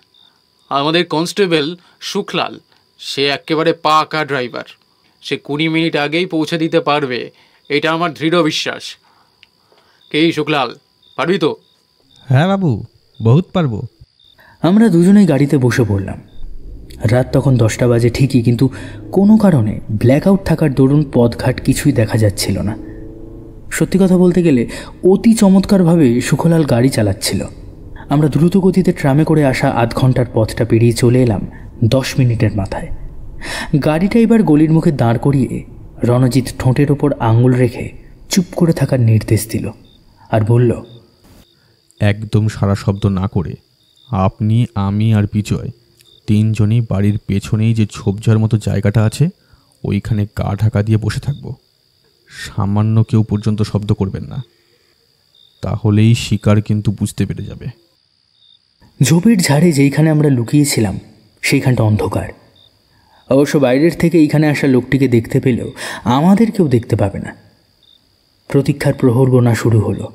আমাদের কনস্টেবল সুখলাল, সে একেবারে পাকা ড্রাইভার। সে 20 মিনিট আগেই পৌঁছে দিতে পারবে, এটা আমার দৃঢ় বিশ্বাস। কেই সুখলাল, পারবি তো? হ্যাঁ বাবু, বহুত পারবো। আমরা দুজনেই গাড়িতে বসে পড়লাম। রাত তখন 10টা বাজে ঠিকই, কিন্তু কোনো কারণে ব্ল্যাকআউট থাকার দরুন পথঘাট কিছুই দেখা যাচ্ছিল না। সত্যি কথা বলতে গেলে অতি চমৎকারভাবে সুখলাল গাড়ি চালাচ্ছিল। আমরা দ্রুত গতিতে ট্রামে করে আসা আধ ঘন্টার পথটা পেরিয়ে চলে এলাম 10 মিনিটের মাথায়। গাড়িটা এবার গলির মুখে দাঁড় করিয়ে রণজিৎ ঠোঁটের ওপর আঙুল রেখে চুপ করে থাকার নির্দেশ দিল আর বলল, একদম সারা শব্দ না করে আপনি, আমি আর বিজয় তিনজনই বাড়ির পেছনেই যে ঝোপঝাড় মতো জায়গাটা আছে ওইখানে গা ঢাকা দিয়ে বসে থাকব। সামান্য কেউ পর্যন্ত শব্দ করবেন না, তাহলেই শিকার কিন্তু বুঝতে পেরে যাবে। ঝোপের ঝাড়ে যেইখানে আমরা লুকিয়েছিলাম সেইখানটা অন্ধকার। অবশ্য বাইরের থেকে এইখানে আসা লোকটিকে দেখতে পেলেও আমাদের কেউ দেখতে পাবে না। প্রতীক্ষার প্রহর গোনা শুরু হলো।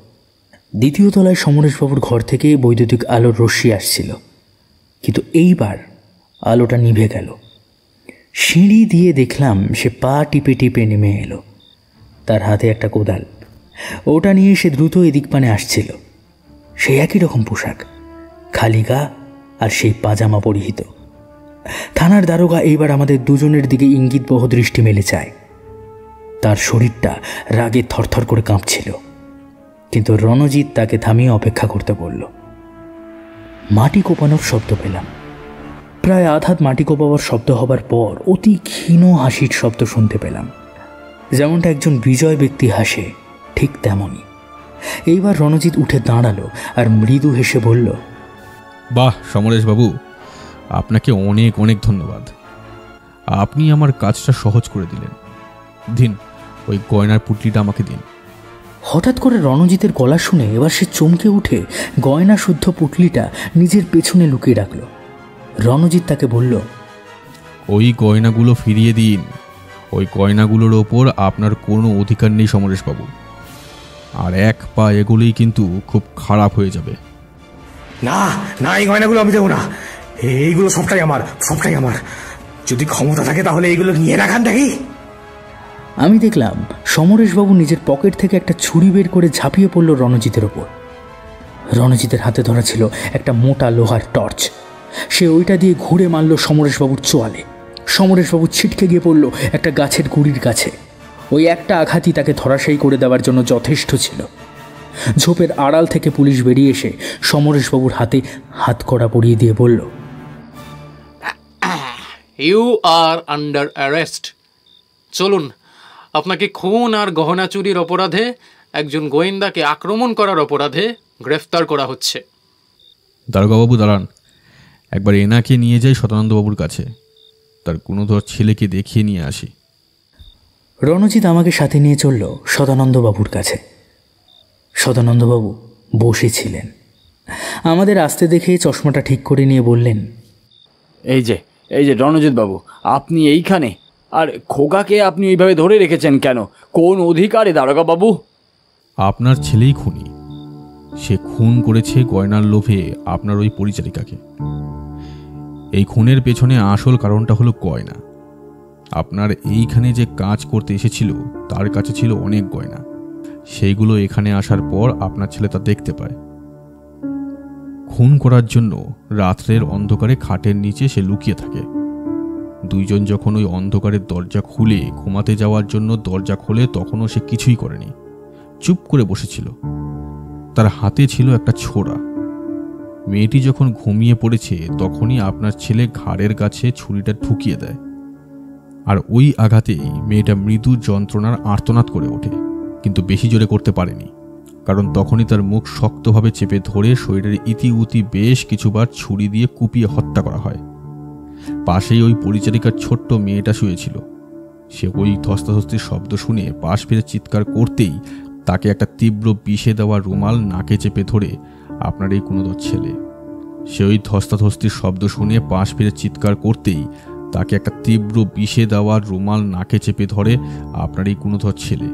দ্বিতীয় তলায় সমরেশবাবুর ঘর থেকে বৈদ্যুতিক আলোর রশ্মি আসছিল, কিন্তু এইবার আলোটা নিভে গেল। সিঁড়ি দিয়ে দেখলাম সে পা টিপে টিপে নেমে এলো। তার হাতে একটা কোদাল, ওটা নিয়ে সে দ্রুত এদিক পানে আসছিল। সে একই রকম পোশাক, খালি গা আর সেই পাজামা পরিহিত। থানার দারোগা এইবার আমাদের দুজনের দিকে ইঙ্গিতবহ দৃষ্টি মেলে চায়। তার শরীরটা রাগে থরথর করে কাঁপছিল, কিন্তু রণজিৎ তাকে থামিয়ে অপেক্ষা করতে বলল। মাটি কোপানোর শব্দ পেলাম। প্রায় আধ মাটি কোপাবার শব্দ হবার পর অতি ক্ষীণ হাসির শব্দ শুনতে পেলাম। যেমনটা একজন বিজয় ব্যক্তি হাসে, ঠিক তেমনই। এইবার রণজিৎ উঠে দাঁড়ালো আর মৃদু হেসে বলল, বাহ সমরেশবাবু, আপনাকে অনেক অনেক ধন্যবাদ। আপনি আমার কাজটা সহজ করে দিলেন। দিন, ওই গয়নার পুটলিটা আমাকে দিন। হঠাৎ করে রণজিতের গলা শুনে এবার সে চমকে উঠে গয়না শুদ্ধ পুটলিটা নিজের পেছনে লুকিয়ে রাখল। রণজিৎ তাকে বলল, ওই গয়নাগুলো ফিরিয়ে দিন। ওই গয়নাগুলোর ওপর আপনার কোনো অধিকার নেই সমরেশবাবু। আর এক পা এগুলোই কিন্তু খুব খারাপ হয়ে যাবে। না না, এই গয়নাগুলো আমি দেবো না। এইগুলো সবটাই আমার, সবটাই আমার। যদি ক্ষমতা থাকে তাহলে এইগুলো নিয়ে রাখান দেখি। আমি দেখলাম সমরেশবাবু নিজের পকেট থেকে একটা ছুরি বের করে ঝাঁপিয়ে পড়ল রণজিতের ওপর। রণজিতের হাতে ধরা ছিল একটা মোটা লোহার টর্চ। সে ওইটা দিয়ে ঘুরে মারল সমরেশবাবুর চোয়ালে। সমরেশবাবু ছিটকে গিয়ে পড়ল একটা গাছের গুড়ির কাছে। ওই একটা আঘাতই তাকে ধরাশায়ী করে দেওয়ার জন্য যথেষ্ট ছিল। ঝোপের আড়াল থেকে পুলিশ বেরিয়ে এসে সমরেশবাবুর হাতে হাতকড়া পরিয়ে দিয়ে বলল, ইউ আর আন্ডার অ্যারেস্ট। চলুন, আপনাকে খুন আর গহনা চুরির অপরাধে, একজন গোয়েন্দাকে আক্রমণ করার অপরাধে গ্রেফতার করা হচ্ছে। দারোগাবাবু দাঁড়ান, একবার এনাকে নিয়ে যাই সদানন্দবাবুর কাছে। তার গুণধর ছেলেকে দেখিয়ে নিয়ে আসি। রণজিৎ আমাকে সাথে নিয়ে চলল সদানন্দবাবুর কাছে। সদানন্দবাবু বসেছিলেন। আমাদের আসতে দেখে চশমাটা ঠিক করে নিয়ে বললেন, এই যে রণজিৎ বাবু, আপনি এইখানে? আর খোকাকে আপনি এইভাবে ধরে রেখেছেন কেন? কোন অধিকারে দারোগা বাবু? আপনার ছেলেই খুনি। সে খুন করেছে গয়নার লোভে আপনার ওই পরিচারিকাকে। এই খুনের পেছনে আসল কারণটা হলো গয়না। আপনার এইখানে যে কাজ করতে এসেছিল তার কাছে ছিল অনেক গয়না। সেইগুলো এখানে আসার পর আপনার ছেলে তা দেখতে পায়। খুন করার জন্য রাত্রের অন্ধকারে খাটের নিচে সে লুকিয়ে থাকে। দুইজন যখন ওই অন্ধকারের দরজা খুলে ঘুমাতে যাওয়ার জন্য দরজা খোলে, তখনও সে কিছুই করেনি, চুপ করে বসেছিল। তার হাতে ছিল একটা ছোরা। মেয়েটি যখন ঘুমিয়ে পড়েছে তখনই আপনার ছেলে ঘাড়ের কাছে ছুরিটা ঢুকিয়ে দেয়। আর ওই আঘাতেই মেয়েটা মৃদু যন্ত্রণার আর্তনাদ করে ওঠে, কিন্তু বেশি জোরে করতে পারেনি, কারণ তখনই তার মুখ শক্তভাবে চেপে ধরে শরীরের ইতি উতি বেশ কিছুবার ছুরি দিয়ে কুপিয়ে হত্যা করা হয়। পাশেই ওই পরিচারিকার ছোট্ট মেয়েটা শুয়েছিল। সে ওই ধস্তাধস্তির শব্দ শুনে পাশ ফিরে চিৎকার করতেই তাকে একটা তীব্র বিষে দেওয়া রুমাল নাকে চেপে ধরে আপনার এই গুণধর ছেলে। সে ওই ধস্তাধস্তির শব্দ শুনে পাশ ফিরে চিৎকার করতেই তাকে একটা তীব্র বিষে দেওয়া রুমাল নাকে চেপে ধরে আপনার এই গুণধর ছেলে।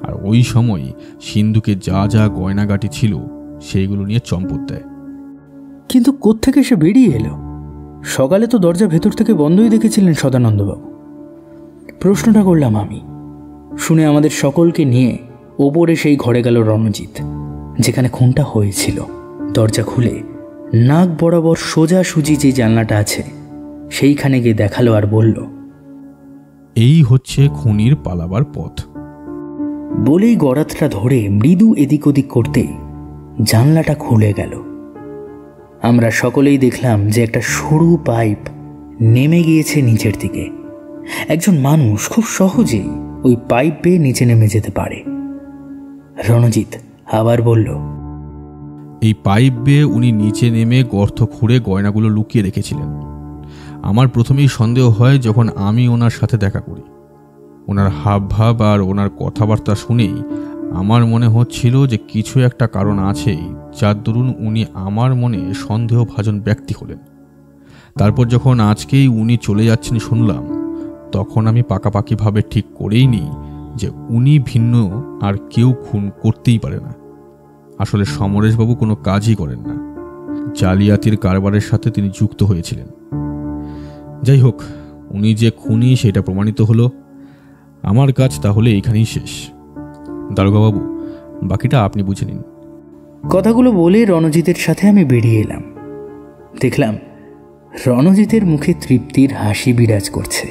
আর ওই সময় সিন্ধুকে যা যা গয়নাগাটি ছিল সেইগুলো নিয়ে চম্পট দেয়। কিন্তু কোত্থেকে সে বেরিয়ে এলো? সকালে তো দরজা ভেতর থেকে বন্ধই দেখেছিলেন সদানন্দবাবু। প্রশ্নটা করলাম আমি। শুনে আমাদের সকলকে নিয়ে ওপরে সেই ঘরে গেল রণজিৎ, যেখানে খুনটা হয়েছিল। দরজা খুলে নাক বরাবর সোজাসুজি যে জানলাটা আছে সেইখানে গিয়ে দেখালো আর বলল, এই হচ্ছে খুনির পালাবার পথ। বলেই গরাতটা ধরে মৃদু এদিক ওদিক করতেই জানলাটা খুলে গেল। আমরা সকলেই দেখলাম যে একটা সরু পাইপ নেমে গিয়েছে নিচের দিকে। একজন মানুষ খুব সহজেই ওই পাইপ বেয়ে নিচে নেমে যেতে পারে। রণজিৎ আবার বলল, এই পাইপ বেয়ে উনি নিচে নেমে গর্ত খুঁড়ে গয়নাগুলো লুকিয়ে রেখেছিলেন। আমার প্রথমেই সন্দেহ হয় যখন আমি ওনার সাথে দেখা করি। ওনার হাবভাব আর ওনার কথাবার্তা শুনেই আমার মনে হচ্ছিল যে কিছু একটা কারণ আছেই, যার দরুন উনি আমার মনে সন্দেহভাজন ব্যক্তি হলেন। তারপর যখন আজকেই উনি চলে যাচ্ছেন শুনলাম, তখন আমি পাকাপাকিভাবে ঠিক করেই নিই যে উনি ভিন্ন আর কেউ খুন করতেই পারে না। আসলে সমরেশবাবু কোনো কাজই করেন না। জালিয়াতির কারবারের সাথে তিনি যুক্ত হয়েছিলেন। যাই হোক, উনি যে খুনি সেটা প্রমাণিত হলো। আমার কাজ তাহলে এইখানেই শেষ। দারোগাবাবু, বাকিটা আপনি বুঝে নিন। কথাগুলো বলে রণজিতের সাথে আমি বেরিয়ে এলাম। দেখলাম রণজিতের মুখে তৃপ্তির হাসি বিরাজ করছে।